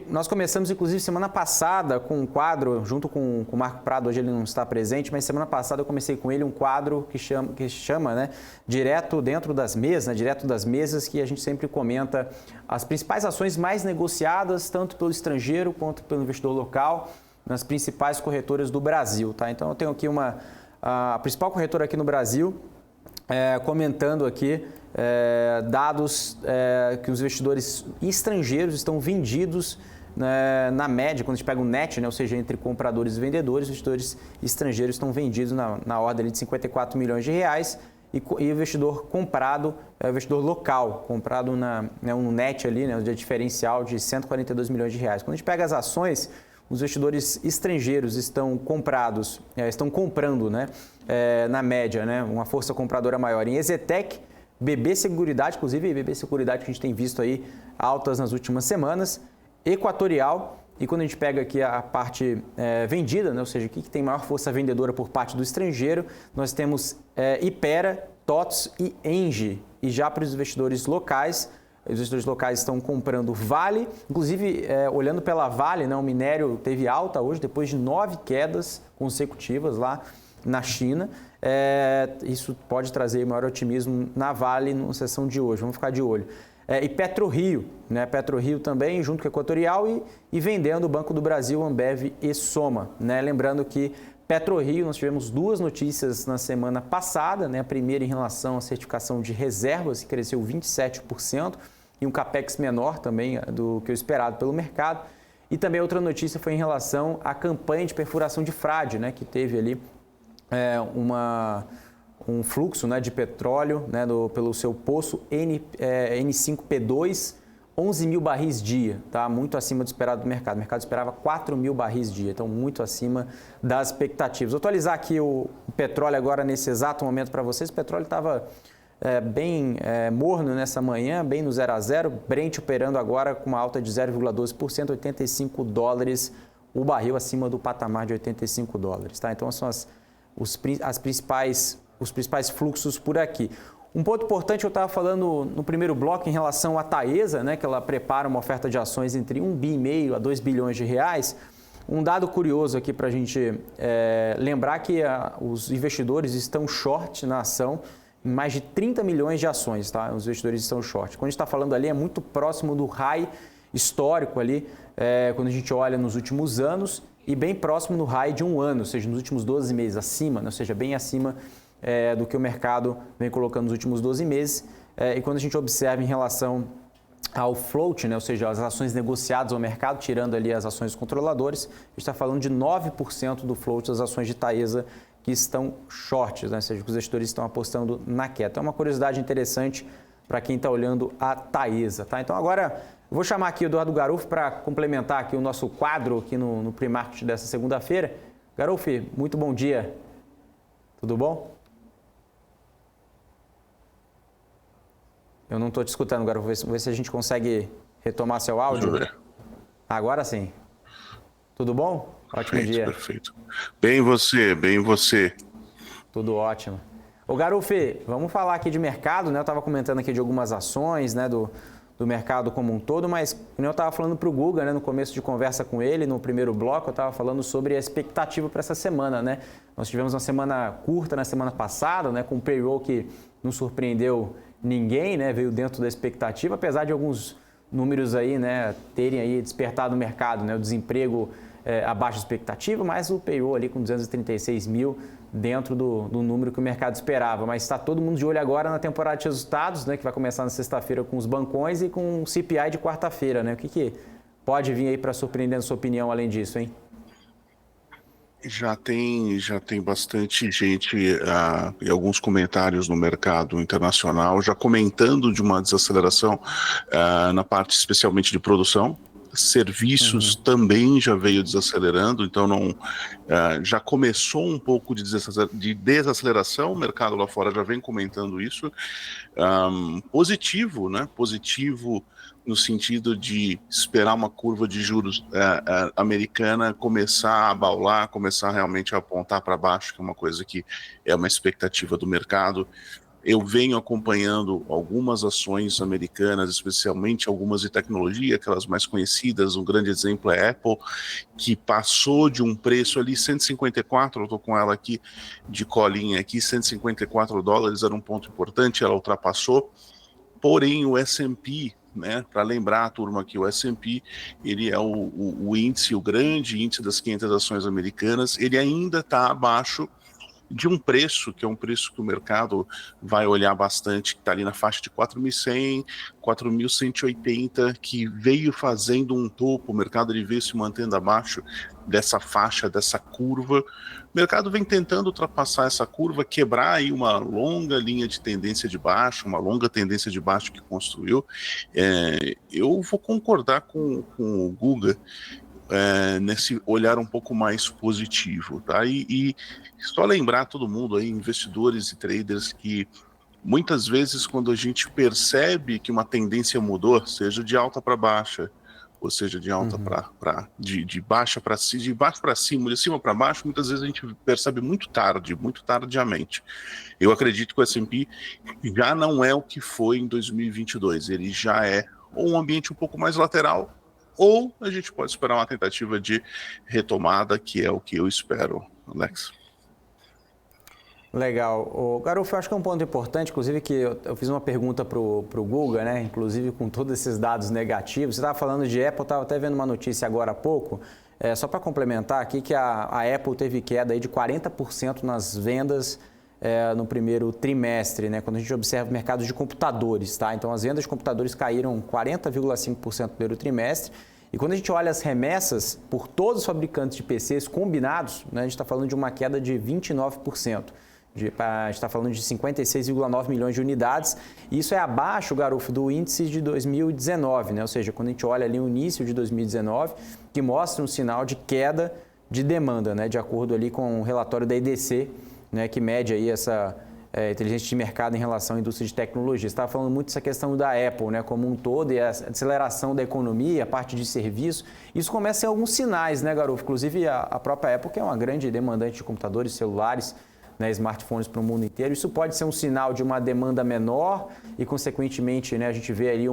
nós começamos, inclusive, semana passada com um quadro, junto com o Marco Prado, hoje ele não está presente, mas semana passada eu comecei com ele um quadro que chama, né, Direto Dentro das Mesas, né, Direto das Mesas, que a gente sempre comenta as principais ações mais negociadas, tanto pelo estrangeiro quanto pelo investidor local, nas principais corretoras do Brasil, tá? Então eu tenho aqui a principal corretora aqui no Brasil, comentando aqui dados que os investidores estrangeiros estão vendidos na média, quando a gente pega o net, né, ou seja, entre compradores e vendedores, os investidores estrangeiros estão vendidos na ordem ali de 54 milhões de reais e o investidor comprado é o investidor local, comprado no net ali, né, de diferencial de 142 milhões de reais. Quando a gente pega as ações, os investidores estrangeiros estão comprando, né, na média, né, uma força compradora maior em Exetec, BB Seguridade, inclusive BB Seguridade que a gente tem visto aí altas nas últimas semanas, Equatorial, e quando a gente pega aqui a parte vendida, né, ou seja, o que tem maior força vendedora por parte do estrangeiro, nós temos Ipera, TOTS e Engie. E já para os investidores locais, os investidores locais estão comprando Vale, inclusive olhando pela Vale, né, o minério teve alta hoje, depois de 9 quedas consecutivas lá na China. Isso pode trazer maior otimismo na Vale na sessão de hoje, vamos ficar de olho. E PetroRio, né, PetroRio também, junto com a Equatorial e vendendo o Banco do Brasil, Ambev e Soma. Né? Lembrando que PetroRio, nós tivemos 2 notícias na semana passada, né? A primeira em relação à certificação de reservas, que cresceu 27%, e um capex menor também do que o esperado pelo mercado. E também outra notícia foi em relação à campanha de perfuração de frade, né? Que teve ali um fluxo, né, de petróleo, né, pelo seu poço N5P2, 11 mil barris dia, tá? Muito acima do esperado do mercado. O mercado esperava 4 mil barris dia, então muito acima das expectativas. Vou atualizar aqui o petróleo agora nesse exato momento para vocês. O petróleo estava bem morno nessa manhã, bem no 0 a 0. Brent operando agora com uma alta de 0,12%, 85 dólares o barril, acima do patamar de 85 dólares. Tá? Então são os principais fluxos por aqui. Um ponto importante, eu estava falando no primeiro bloco em relação à Taesa, né, que ela prepara uma oferta de ações entre 1,5 bi a 2 bilhões de reais. Um dado curioso aqui para a gente lembrar que os investidores estão short na ação em mais de 30 milhões de ações, tá? Os investidores estão short. Quando a gente está falando ali, é muito próximo do high histórico ali, quando a gente olha nos últimos anos, e bem próximo no high de um ano, ou seja, nos últimos 12 meses, acima, né? Ou seja, bem acima do que o mercado vem colocando nos últimos 12 meses. E quando a gente observa em relação ao float, né? Ou seja, as ações negociadas ao mercado, tirando ali as ações dos controladores, a gente está falando de 9% do float das ações de Taesa que estão shorts, né? Ou seja, que os investidores estão apostando na queda. É uma curiosidade interessante para quem está olhando a Taesa. Tá? Então agora eu vou chamar aqui o Eduardo Garuffi para complementar aqui o nosso quadro aqui no Pre-Market dessa segunda-feira. Garuffi, muito bom dia. Tudo bom? Eu não estou te escutando, Garuffi. Vê se a gente consegue retomar seu áudio. Agora sim. Tudo bom? Ótimo dia. Perfeito. Bem você. Tudo ótimo. Ô Garuffi, vamos falar aqui de mercado, né? Eu estava comentando aqui de algumas ações, né, do mercado como um todo, mas como eu estava falando para o Guga, né, no começo de conversa com ele, no primeiro bloco, eu estava falando sobre a expectativa para essa semana, né? Nós tivemos uma semana curta na semana passada, né, com um payroll que não surpreendeu ninguém, né, veio dentro da expectativa, apesar de alguns números aí, né, terem aí despertado o mercado, né, o desemprego abaixo da expectativa, mas o payroll ali com 236 mil dentro do número que o mercado esperava. Mas está todo mundo de olho agora na temporada de resultados, né, que vai começar na sexta-feira com os bancões e com o CPI de quarta-feira, né? O que pode vir aí para surpreender, na sua opinião, além disso, hein? Já tem bastante gente e alguns comentários no mercado internacional já comentando de uma desaceleração na parte especialmente de produção. Serviços também já veio desacelerando, então já começou um pouco de desaceleração, o mercado lá fora já vem comentando isso. Positivo, né? Positivo no sentido de esperar uma curva de juros americana começar a abaular, começar realmente a apontar para baixo, que é uma coisa que é uma expectativa do mercado. Eu venho acompanhando algumas ações americanas, especialmente algumas de tecnologia, aquelas mais conhecidas. Um grande exemplo é a Apple, que passou de um preço ali, 154, eu estou com ela aqui de colinha aqui, $154 era um ponto importante, ela ultrapassou. Porém, o S&P, né, para lembrar a turma que o S&P, ele é o índice, o grande índice das 500 ações americanas, ele ainda está abaixo de um preço, que é um preço que o mercado vai olhar bastante, que está ali na faixa de 4.100, 4.180, que veio fazendo um topo, o mercado ele veio se mantendo abaixo dessa faixa, dessa curva. O mercado vem tentando ultrapassar essa curva, quebrar aí uma longa linha de tendência de baixo, uma longa tendência de baixo que construiu. Eu vou concordar com o Guga, nesse olhar um pouco mais positivo, tá? E só lembrar todo mundo aí, investidores e traders, que muitas vezes quando a gente percebe que uma tendência mudou, seja de alta para baixa, ou seja, de alta de baixa para cima, de baixo para cima, de cima para baixo, muitas vezes a gente percebe muito tardiamente. Eu acredito que o S&P já não é o que foi em 2022, ele já é um ambiente um pouco mais lateral, ou a gente pode esperar uma tentativa de retomada, que é o que eu espero, Alex. Legal. Garofo, eu acho que é um ponto importante, inclusive que eu fiz uma pergunta para o Guga, né? Inclusive com todos esses dados negativos. Você estava falando de Apple, estava até vendo uma notícia agora há pouco, só para complementar aqui, que a Apple teve queda aí de 40% nas vendas no primeiro trimestre, né? Quando a gente observa o mercado de computadores, tá? Então as vendas de computadores caíram 40,5% no primeiro trimestre. E quando a gente olha as remessas por todos os fabricantes de PCs combinados, né, a gente está falando de uma queda de 29%. A gente está falando de 56,9 milhões de unidades. E isso é abaixo, Garofo, do índice de 2019, né? Ou seja, quando a gente olha ali o início de 2019, que mostra um sinal de queda de demanda, né? De acordo ali com o relatório da IDC, né? Que mede aí essa inteligência de mercado em relação à indústria de tecnologia. Você estava falando muito dessa questão da Apple, né, como um todo, e a aceleração da economia, a parte de serviço. Isso começa a ser alguns sinais, né, Garofo? Inclusive a própria Apple, que é uma grande demandante de computadores, celulares, né, smartphones para o mundo inteiro. Isso pode ser um sinal de uma demanda menor e, consequentemente, né, a gente vê ali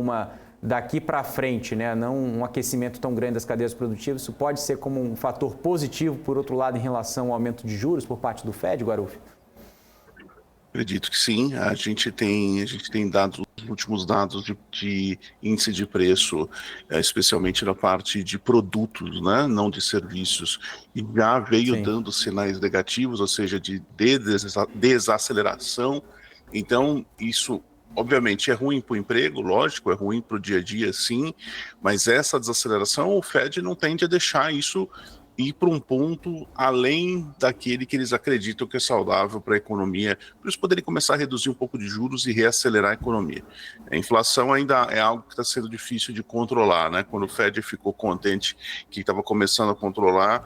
daqui para frente, né, não um aquecimento tão grande das cadeias produtivas. Isso pode ser como um fator positivo, por outro lado, em relação ao aumento de juros por parte do Fed, Garofo? Acredito que sim. A gente tem dados, os últimos dados de índice de preço, especialmente na parte de produtos, né, não de serviços, e já veio dando sinais negativos, ou seja, de desaceleração. Então, isso obviamente é ruim para o emprego, lógico, é ruim para o dia a dia, sim, mas essa desaceleração, o Fed não tende a deixar isso ir para um ponto além daquele que eles acreditam que é saudável para a economia, para eles poderem começar a reduzir um pouco de juros e reacelerar a economia. A inflação ainda é algo que está sendo difícil de controlar, né? Quando o Fed ficou contente que estava começando a controlar,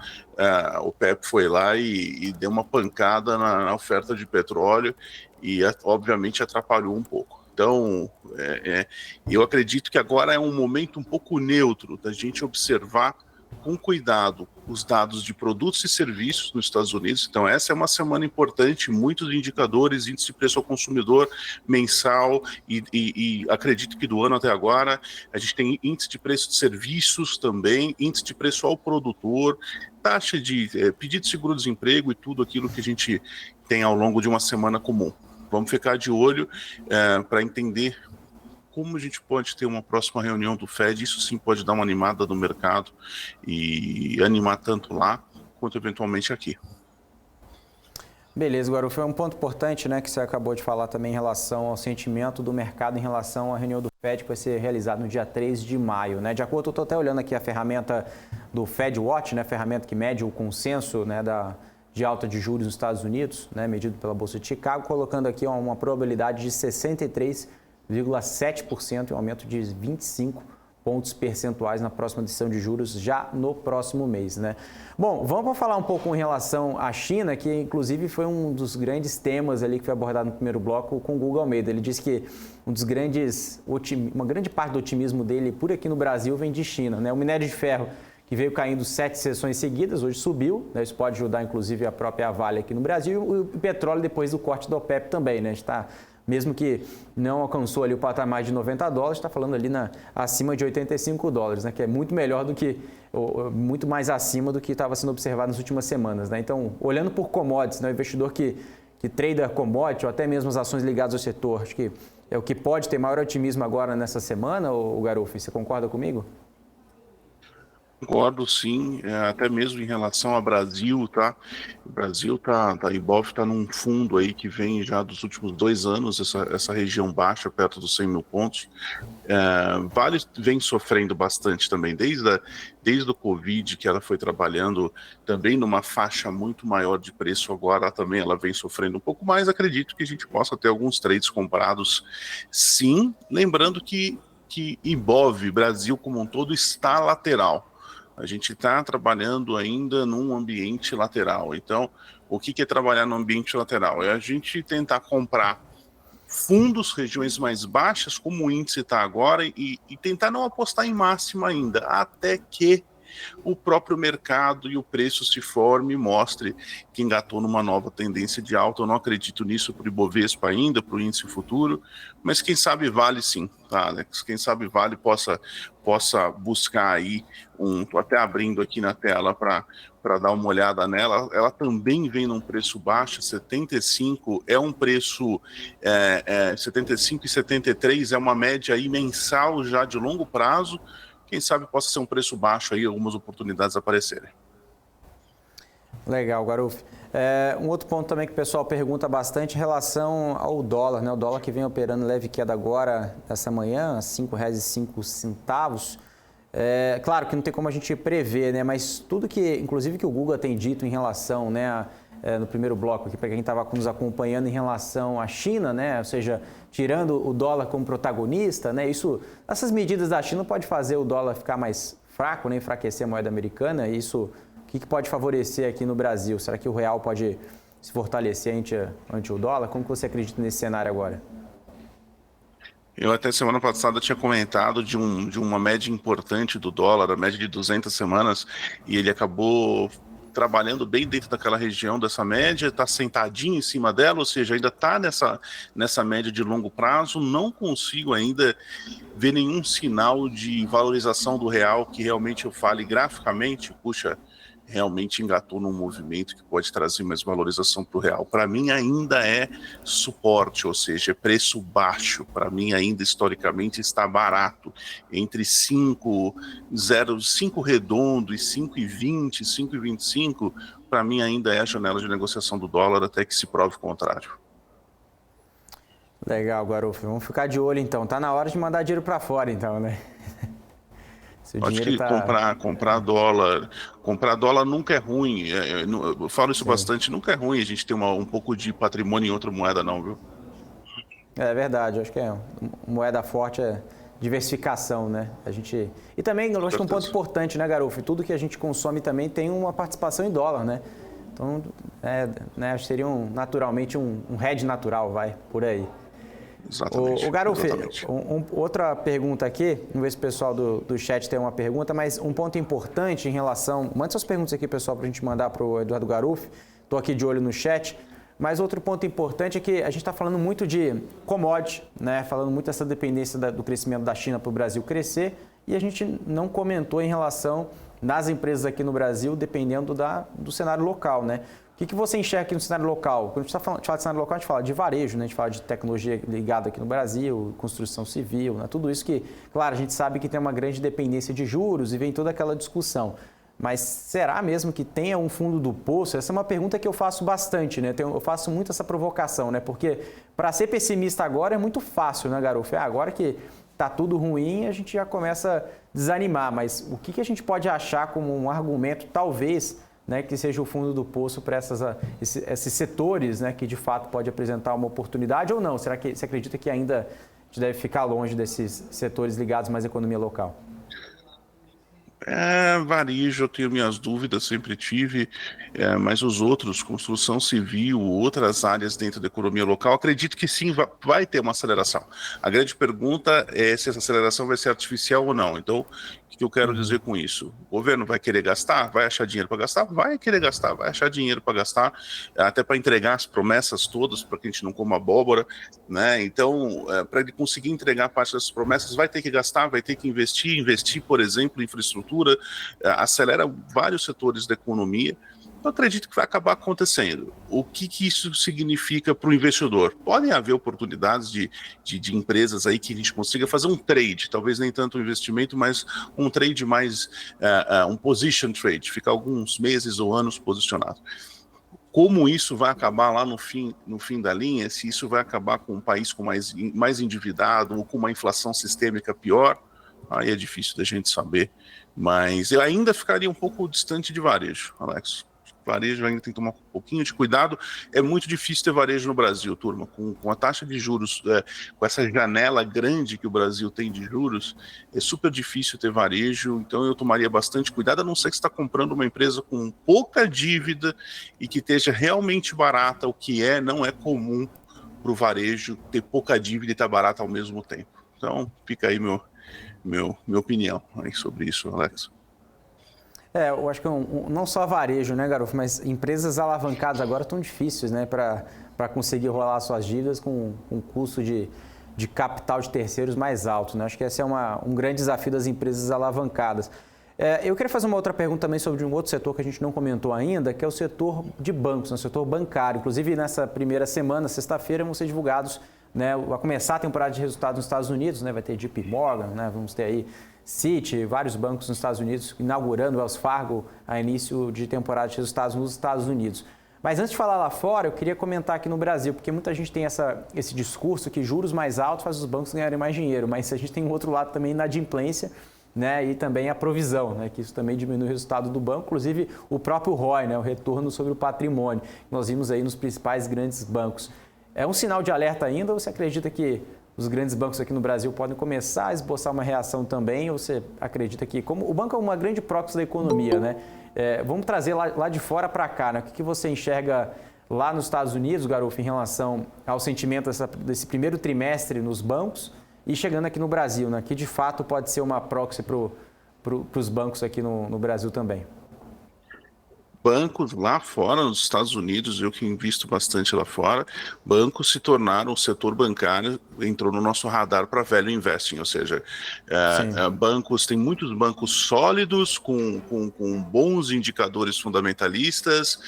o PEP foi lá e deu uma pancada na oferta de petróleo e, obviamente, atrapalhou um pouco. Então, eu acredito que agora é um momento um pouco neutro da gente observar com cuidado os dados de produtos e serviços nos Estados Unidos. Então essa é uma semana importante, muitos indicadores, índice de preço ao consumidor mensal e acredito que do ano até agora a gente tem índice de preço de serviços também, índice de preço ao produtor, taxa de pedido de seguro-desemprego e tudo aquilo que a gente tem ao longo de uma semana comum. Vamos ficar de olho para entender como a gente pode ter uma próxima reunião do Fed. Isso sim pode dar uma animada no mercado e animar tanto lá quanto eventualmente aqui. Beleza, Garofo, foi um ponto importante, né, que você acabou de falar também em relação ao sentimento do mercado em relação à reunião do Fed que vai ser realizada no dia 3 de maio. Né? De acordo, eu estou até olhando aqui a ferramenta do Fed Watch, né, ferramenta que mede o consenso, né, de alta de juros nos Estados Unidos, né, medido pela Bolsa de Chicago, colocando aqui uma probabilidade de 63,7% e um aumento de 25 pontos percentuais na próxima decisão de juros já no próximo mês, né? Bom, vamos falar um pouco em relação à China, que inclusive foi um dos grandes temas ali que foi abordado no primeiro bloco com o Guga Almeida. Ele disse que uma grande parte do otimismo dele por aqui no Brasil vem de China, né? O minério de ferro, que veio caindo 7 sessões seguidas, hoje subiu, né? Isso pode ajudar inclusive a própria Vale aqui no Brasil, e o petróleo depois do corte do OPEP também, né? A gente está, mesmo que não alcançou ali o patamar de $90, está falando ali acima de $85, né? Que é muito melhor do que, muito mais acima do que estava sendo observado nas últimas semanas, né? Então, olhando por commodities, né? O investidor que trada commodity ou até mesmo as ações ligadas ao setor, acho que é o que pode ter maior otimismo agora nessa semana, o Garuffi, você concorda comigo? Concordo, sim, até mesmo em relação ao Brasil, tá? O Brasil a Ibov está num fundo aí que vem já dos últimos 2 anos, essa região baixa, perto dos 100 mil pontos. Vale vem sofrendo bastante também, desde o Covid, que ela foi trabalhando também numa faixa muito maior de preço, agora também ela vem sofrendo um pouco mais. Acredito que a gente possa ter alguns trades comprados, sim, lembrando que Ibov, Brasil como um todo, está lateral. A gente está trabalhando ainda num ambiente lateral. Então, o que é trabalhar no ambiente lateral? É a gente tentar comprar fundos, regiões mais baixas, como o índice está agora, e tentar não apostar em máxima ainda, até que o próprio mercado e o preço se forme e mostre que engatou numa nova tendência de alta. Eu não acredito nisso para o Ibovespa ainda, para o índice futuro, mas quem sabe Vale sim, tá, Alex? Quem sabe Vale possa buscar aí, estou até abrindo aqui na tela para dar uma olhada nela. Ela também vem num preço baixo, 75 é um preço, 75 e 73 é uma média aí mensal já de longo prazo. Quem sabe possa ser um preço baixo aí, algumas oportunidades aparecerem. Legal, Garuffi. Um outro ponto também que o pessoal pergunta bastante em relação ao dólar, né? O dólar que vem operando leve queda agora, essa manhã, R$ 5,05. Claro que não tem como a gente prever, né? Mas tudo que, inclusive que o Guga tem dito em relação, né, no primeiro bloco aqui, para quem estava nos acompanhando em relação à China, né? Ou seja, tirando o dólar como protagonista, né? Essas medidas da China pode fazer o dólar ficar mais fraco, né? Enfraquecer a moeda americana. Isso, o que pode favorecer aqui no Brasil? Será que o real pode se fortalecer ante o dólar? Como que você acredita nesse cenário agora? Eu até semana passada tinha comentado de uma média importante do dólar, a média de 200 semanas, e ele acabou trabalhando bem dentro daquela região dessa média, está sentadinho em cima dela, ou seja, ainda está nessa média de longo prazo. Não consigo ainda ver nenhum sinal de valorização do real que realmente eu fale graficamente, puxa, realmente engatou num movimento que pode trazer mais valorização para o real. Para mim ainda é suporte, ou seja, preço baixo. Para mim ainda historicamente está barato, entre 5 redondo e 5,20, 5,25, para mim ainda é a janela de negociação do dólar até que se prove o contrário. Legal, Garuffi. Vamos ficar de olho então. Tá na hora de mandar dinheiro para fora então, né? Acho que comprar dólar nunca é ruim. Eu falo isso bastante, nunca é ruim a gente ter um pouco de patrimônio em outra moeda, não, viu? É verdade, acho que moeda forte é diversificação, né? E também, eu acho que um ponto importante, né, Garuffi? Tudo que a gente consome também tem uma participação em dólar, né? Então, acho que seria naturalmente um hedge natural, por aí. Exatamente. O Garuffi, outra pergunta aqui, vamos ver se o pessoal do chat tem uma pergunta, mas um ponto importante em relação... Mande suas perguntas aqui, pessoal, para a gente mandar para o Eduardo Garuffi. Estou aqui de olho no chat. Mas outro ponto importante é que a gente está falando muito de commodity, né? Falando muito dessa dependência do crescimento da China para o Brasil crescer, e a gente não comentou em relação das empresas aqui no Brasil, dependendo do cenário local, né? O que você enxerga aqui no cenário local? Quando a gente fala de cenário local, a gente fala de varejo, né? A gente fala de tecnologia ligada aqui no Brasil, construção civil, né? Tudo isso que, claro, a gente sabe que tem uma grande dependência de juros e vem toda aquela discussão. Mas será mesmo que tenha um fundo do poço? Essa é uma pergunta que eu faço bastante, né? Eu faço muito essa provocação, né? Porque para ser pessimista agora é muito fácil, né, Garuffi? Agora que está tudo ruim, a gente já começa a desanimar. Mas o que a gente pode achar como um argumento, talvez, né, que seja o fundo do poço para esses setores, né, que de fato pode apresentar uma oportunidade ou não? Será que você acredita que ainda a gente deve ficar longe desses setores ligados mais à economia local? Varejo, eu tenho minhas dúvidas, sempre tive, mas os outros, construção civil, outras áreas dentro da economia local, acredito que sim, vai ter uma aceleração. A grande pergunta é se essa aceleração vai ser artificial ou não. Então, o que eu quero dizer com isso? O governo vai querer gastar? Vai achar dinheiro para gastar? Vai querer gastar, vai achar dinheiro para gastar, até para entregar as promessas todas, para que a gente não coma abóbora, né? Então, para ele conseguir entregar parte dessas promessas, vai ter que gastar, vai ter que investir, por exemplo, em infraestrutura, acelera vários setores da economia. Eu acredito que vai acabar acontecendo. O que isso significa para o investidor? Podem haver oportunidades de empresas aí que a gente consiga fazer um trade, talvez nem tanto um investimento, mas um trade mais, um position trade, ficar alguns meses ou anos posicionado. Como isso vai acabar lá no fim da linha, se isso vai acabar com um país com mais endividado ou com uma inflação sistêmica pior, aí é difícil da gente saber. Mas eu ainda ficaria um pouco distante de varejo, Alex. Varejo ainda tem que tomar um pouquinho de cuidado. É muito difícil ter varejo no Brasil, turma. Com a taxa de juros, com essa janela grande que o Brasil tem de juros, é super difícil ter varejo. Então eu tomaria bastante cuidado, a não ser que você está comprando uma empresa com pouca dívida e que esteja realmente barata, o que não é comum para o varejo ter pouca dívida e estar barata ao mesmo tempo. Então fica aí minha opinião aí sobre isso, Alex. Eu acho que não só varejo, né, Garofo, mas empresas alavancadas agora estão difíceis, né, para conseguir rolar suas dívidas com um custo de capital de terceiros mais alto, né? Acho que esse é um grande desafio das empresas alavancadas. Eu queria fazer uma outra pergunta também sobre um outro setor que a gente não comentou ainda, que é o setor de bancos, né, o setor bancário. Inclusive, nessa primeira semana, sexta-feira, vão ser divulgados, né, vai começar a temporada de resultados nos Estados Unidos, né, vai ter JP Morgan, né, vamos ter aí Citi, vários bancos nos Estados Unidos, inaugurando o Wells Fargo a início de temporada de resultados nos Estados Unidos. Mas antes de falar lá fora, eu queria comentar aqui no Brasil, porque muita gente tem esse discurso que juros mais altos faz os bancos ganharem mais dinheiro, mas a gente tem um outro lado também, inadimplência, né, e também a provisão, né, que isso também diminui o resultado do banco, inclusive o próprio ROI, né, o retorno sobre o patrimônio, que nós vimos aí nos principais grandes bancos. É um sinal de alerta ainda ou você acredita que os grandes bancos aqui no Brasil podem começar a esboçar uma reação também, ou você acredita que, como o banco é uma grande proxy da economia, né? Vamos trazer lá de fora para cá, né? O que você enxerga lá nos Estados Unidos, Garofo, em relação ao sentimento desse primeiro trimestre nos bancos e chegando aqui no Brasil, né? Que de fato pode ser uma proxy para os bancos aqui no Brasil também. Bancos lá fora, nos Estados Unidos, eu que invisto bastante lá fora, bancos se tornaram, o setor bancário entrou no nosso radar para value investing, ou seja, bancos, tem muitos bancos sólidos, com bons indicadores fundamentalistas,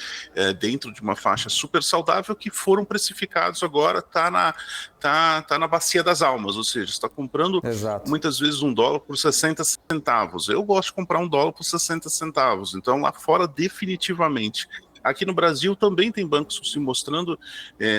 dentro de uma faixa super saudável, que foram precificados agora, tá na bacia das almas, ou seja, está comprando muitas vezes $1 por 60 centavos. Eu gosto de comprar $1 por 60 centavos, então lá fora definitivamente. Aqui no Brasil também tem bancos se mostrando,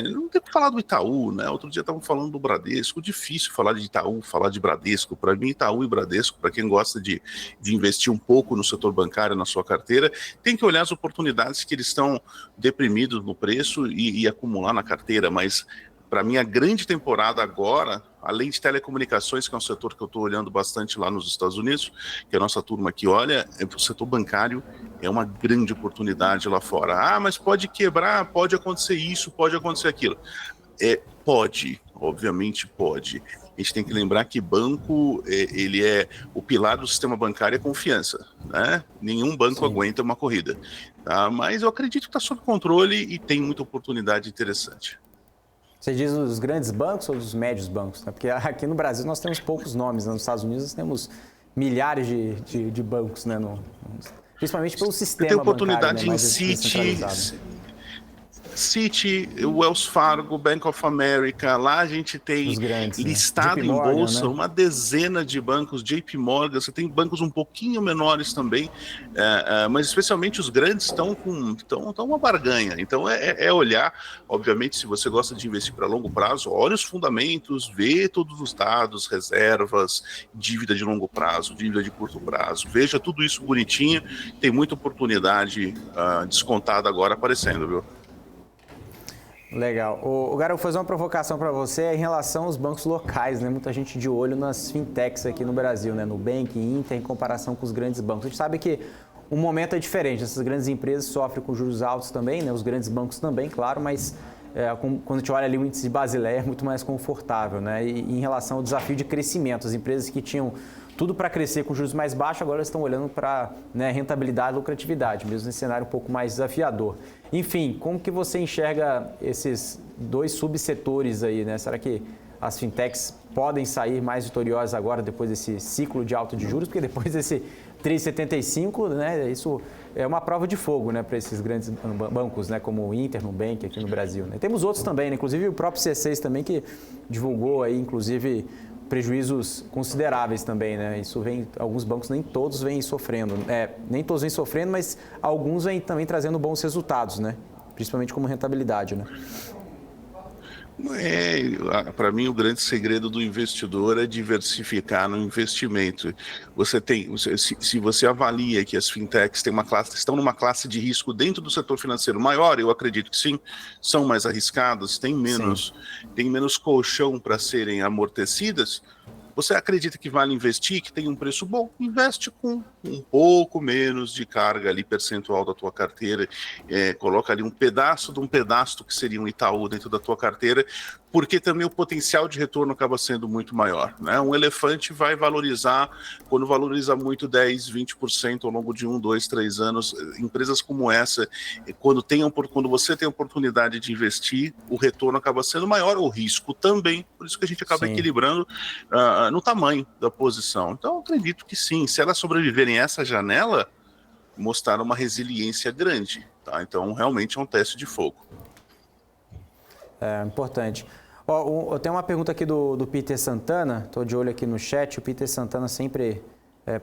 não tem que falar do Itaú, né? Outro dia estavam falando do Bradesco, difícil falar de Itaú, falar de Bradesco. Para mim, Itaú e Bradesco, para quem gosta de investir um pouco no setor bancário, na sua carteira, tem que olhar as oportunidades que eles estão deprimidos no preço e acumular na carteira, mas para mim a grande temporada agora, além de telecomunicações, que é um setor que eu estou olhando bastante lá nos Estados Unidos, que a nossa turma aqui olha, o setor bancário é uma grande oportunidade lá fora. Mas pode quebrar, pode acontecer isso, pode acontecer aquilo. Pode, obviamente pode. A gente tem que lembrar que banco, ele é o pilar do sistema bancário, é confiança, né? Nenhum banco aguenta uma corrida, tá? Mas eu acredito que está sob controle e tem muita oportunidade interessante. Você diz os grandes bancos ou os médios bancos? Né? Porque aqui no Brasil nós temos poucos nomes, né? Nos Estados Unidos nós temos milhares de bancos, né? Principalmente pelo sistema bancário. Tem oportunidade, né? em Citi, Wells Fargo, Bank of America, lá a gente tem grandes, listado em bolsa, né? Uma dezena de bancos, JP Morgan, você tem bancos um pouquinho menores também, mas especialmente os grandes estão uma barganha. Então é olhar, obviamente, se você gosta de investir para longo prazo, olha os fundamentos, vê todos os dados, reservas, dívida de longo prazo, dívida de curto prazo, veja tudo isso bonitinho, tem muita oportunidade descontada agora aparecendo, viu? Legal. Garo, vou fazer uma provocação para você em relação aos bancos locais, né? Muita gente de olho nas fintechs aqui no Brasil, né? Nubank, Inter, em comparação com os grandes bancos. A gente sabe que o momento é diferente. Essas grandes empresas sofrem com juros altos também, né? Os grandes bancos também, claro, mas quando a gente olha ali o índice de Basileia é muito mais confortável, né? E em relação ao desafio de crescimento, as empresas que tinham tudo para crescer com juros mais baixos, agora estão olhando para, né, rentabilidade e lucratividade, mesmo nesse cenário um pouco mais desafiador. Enfim, como que você enxerga esses dois subsetores aí, né? Será que as fintechs podem sair mais vitoriosas agora depois desse ciclo de alta de juros? Porque depois desse 3,75, né, isso é uma prova de fogo, né, para esses grandes bancos, né, como o Inter, Nubank aqui no Brasil, né? Temos outros também, né? Inclusive o próprio C6 também, que divulgou aí, inclusive, prejuízos consideráveis também, né? Isso vem, alguns bancos, nem todos vêm sofrendo, nem todos vêm sofrendo, mas alguns vêm também trazendo bons resultados, né? Principalmente como rentabilidade, né? Para mim, o grande segredo do investidor é diversificar no investimento. Se você avalia que as fintechs estão numa classe de risco dentro do setor financeiro maior, eu acredito que sim, são mais arriscadas, têm menos colchão para serem amortecidas. Você acredita que vale investir, que tem um preço bom? Investe com um pouco menos de carga ali percentual da tua carteira, coloca ali um pedaço de um pedaço que seria um Itaú dentro da tua carteira, porque também o potencial de retorno acaba sendo muito maior, né? Um elefante vai valorizar, quando valoriza muito 10, 20% ao longo de 1, 2, 3 anos, empresas como essa, quando você tem a oportunidade de investir, o retorno acaba sendo maior, o risco também, por isso que a gente acaba equilibrando no tamanho da posição. Então, eu acredito que sim, se elas sobreviverem a essa janela, mostraram uma resiliência grande, tá? Então, realmente é um teste de fogo. É importante. Eu tenho uma pergunta aqui do Peter Santana, estou de olho aqui no chat, o Peter Santana sempre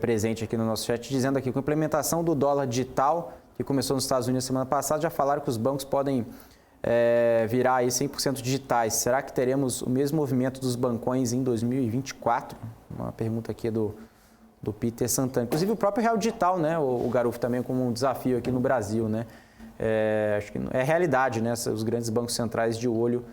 presente aqui no nosso chat, dizendo aqui, com a implementação do dólar digital, que começou nos Estados Unidos semana passada, já falaram que os bancos podem virar aí 100% digitais. Será que teremos o mesmo movimento dos bancões em 2024? Uma pergunta aqui do Peter Santana. Inclusive o próprio Real Digital, né? O Garufo também como um desafio aqui no Brasil, né? Acho que é realidade, né? Os grandes bancos centrais de olho,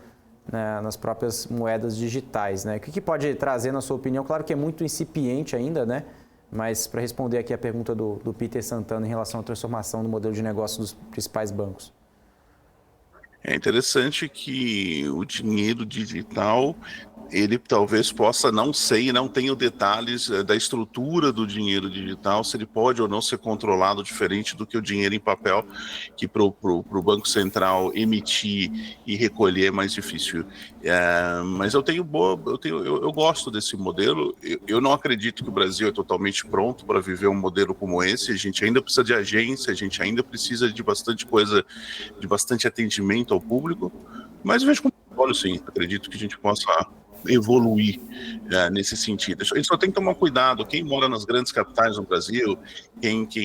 né, nas próprias moedas digitais, né? O que pode trazer, na sua opinião? Claro que é muito incipiente ainda, né? Mas para responder aqui a pergunta do Peter Santana em relação à transformação do modelo de negócio dos principais bancos. É interessante que o dinheiro digital, ele talvez possa, não tenha detalhes da estrutura do dinheiro digital, se ele pode ou não ser controlado diferente do que o dinheiro em papel, que para o Banco Central emitir e recolher é mais difícil. Mas eu gosto desse modelo. Eu não acredito que o Brasil é totalmente pronto para viver um modelo como esse. A gente ainda precisa de agência, a gente ainda precisa de bastante coisa, de bastante atendimento ao público, mas eu vejo com olhos, sim. Acredito que a gente possa evoluir nesse sentido. A gente só tem que tomar cuidado, quem mora nas grandes capitais do Brasil,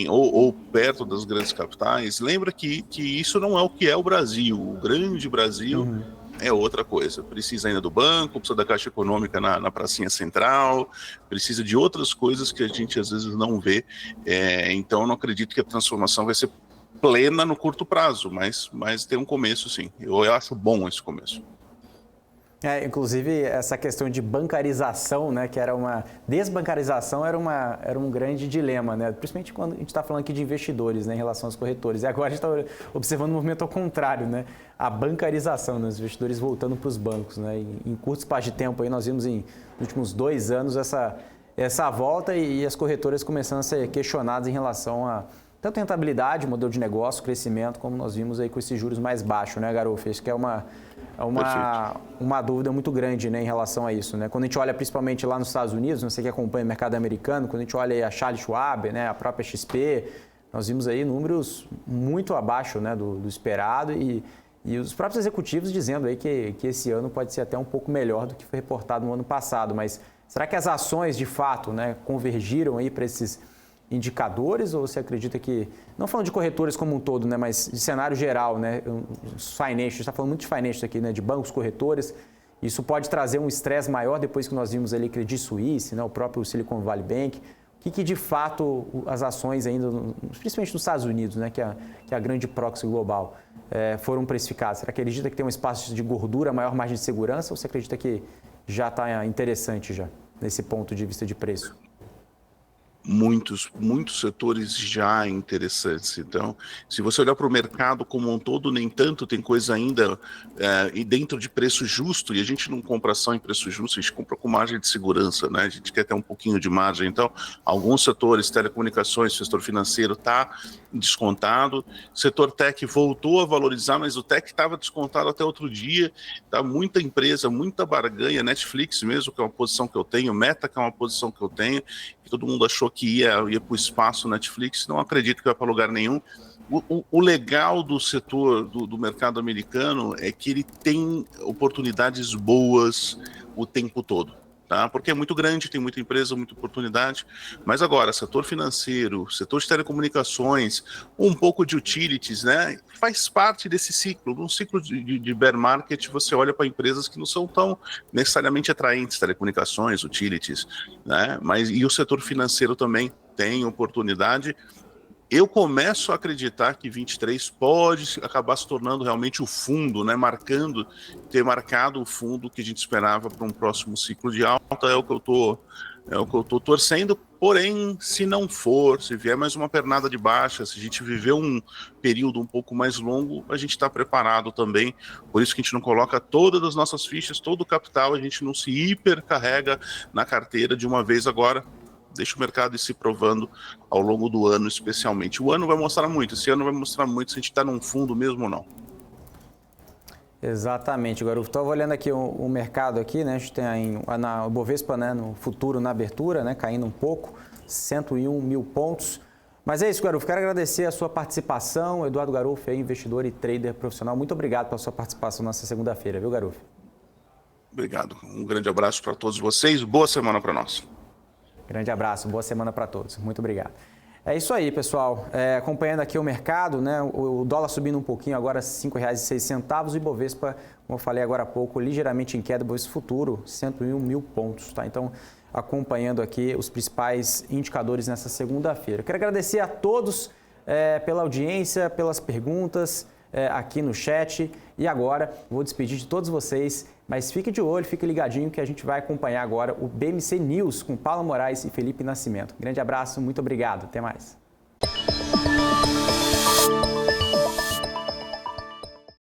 ou perto das grandes capitais, lembra que isso não é o que é o Brasil. O grande Brasil é outra coisa. Precisa ainda do banco, precisa da Caixa Econômica na pracinha central, precisa de outras coisas que a gente às vezes não vê. Então eu não acredito que a transformação vai ser plena no curto prazo, mas tem um começo, sim. Eu acho bom esse começo. Inclusive, essa questão de bancarização, né, que era uma desbancarização, era um grande dilema, né? Principalmente quando a gente está falando aqui de investidores, né, em relação aos corretores. E agora a gente está observando um movimento ao contrário, né? A bancarização, né, os investidores voltando para os bancos, né? Em curto espaço de tempo, aí nós vimos nos últimos 2 anos essa volta e as corretoras começando a ser questionadas em relação a tanto rentabilidade, modelo de negócio, crescimento, como nós vimos aí com esses juros mais baixos, né, Garofo? Acho que é uma dúvida muito grande, né, em relação a isso, né? Quando a gente olha principalmente lá nos Estados Unidos, você que acompanha o mercado americano, quando a gente olha aí a Charles Schwab, né, a própria XP, nós vimos aí números muito abaixo, né, do esperado e os próprios executivos dizendo aí que esse ano pode ser até um pouco melhor do que foi reportado no ano passado. Mas será que as ações, de fato, né, convergiram aí para esses indicadores, ou você acredita que, não falando de corretores como um todo, né, mas de cenário geral, né, os financials, a gente está falando muito de financials aqui, né, de bancos, corretores, isso pode trazer um estresse maior depois que nós vimos ali Credit Suisse, né, o próprio Silicon Valley Bank, o que de fato as ações ainda, principalmente nos Estados Unidos, né, que é a grande proxy global, foram precificados? Será que acredita que tem um espaço de gordura, maior margem de segurança, ou você acredita que já está interessante já, nesse ponto de vista de preço? Muitos setores já interessantes. Então, se você olhar para o mercado como um todo, nem tanto, tem coisa ainda e dentro de preço justo, e a gente não compra só em preço justo, a gente compra com margem de segurança, né? A gente quer ter um pouquinho de margem. Então, alguns setores, telecomunicações, setor financeiro está descontado, o setor tech voltou a valorizar, mas o tech estava descontado até outro dia, tá? Muita empresa, muita barganha, Netflix mesmo, que é uma posição que eu tenho, Meta, que é uma posição que eu tenho, que todo mundo achou que ia para o espaço Netflix, não acredito que vai para lugar nenhum. O legal do setor do mercado americano é que ele tem oportunidades boas o tempo todo, tá? Porque é muito grande, tem muita empresa, muita oportunidade, mas agora, setor financeiro, setor de telecomunicações, um pouco de utilities, né? Faz parte desse ciclo. Num ciclo de bear market, você olha para empresas que não são tão necessariamente atraentes, telecomunicações, utilities, né? E o setor financeiro também tem oportunidade. Eu começo a acreditar que 23 pode acabar se tornando realmente o fundo, né? Ter marcado o fundo que a gente esperava para um próximo ciclo de alta, é o que eu tô torcendo. Porém, se não for, se vier mais uma pernada de baixa, se a gente viver um período um pouco mais longo, a gente está preparado também. Por isso que a gente não coloca todas as nossas fichas, todo o capital, a gente não se hipercarrega na carteira de uma vez agora. Deixa o mercado ir se provando ao longo do ano, especialmente. O ano vai mostrar muito, esse ano vai mostrar muito se a gente está num fundo mesmo ou não. Exatamente, Garufi. Estava olhando aqui o mercado aqui, né? A gente tem o Bovespa, né, no futuro, na abertura, né, caindo um pouco, 101 mil pontos. Mas é isso, Garufi. Quero agradecer a sua participação. Eduardo Garufi, investidor e trader profissional. Muito obrigado pela sua participação nessa segunda-feira, viu, Garufi? Obrigado. Um grande abraço para todos vocês. Boa semana para nós. Grande abraço, boa semana para todos. Muito obrigado. É isso aí, pessoal. Acompanhando aqui o mercado, né? O dólar subindo um pouquinho, agora R$ 5,06. O Ibovespa, como eu falei agora há pouco, ligeiramente em queda. O Ibovespa futuro, 101 mil pontos, tá? Então, acompanhando aqui os principais indicadores nessa segunda-feira. Quero agradecer a todos pela audiência, pelas perguntas aqui no chat. E agora, vou despedir de todos vocês. Mas fique de olho, fique ligadinho que a gente vai acompanhar agora o BMC News com Paulo Moraes e Felipe Nascimento. Grande abraço, muito obrigado, até mais.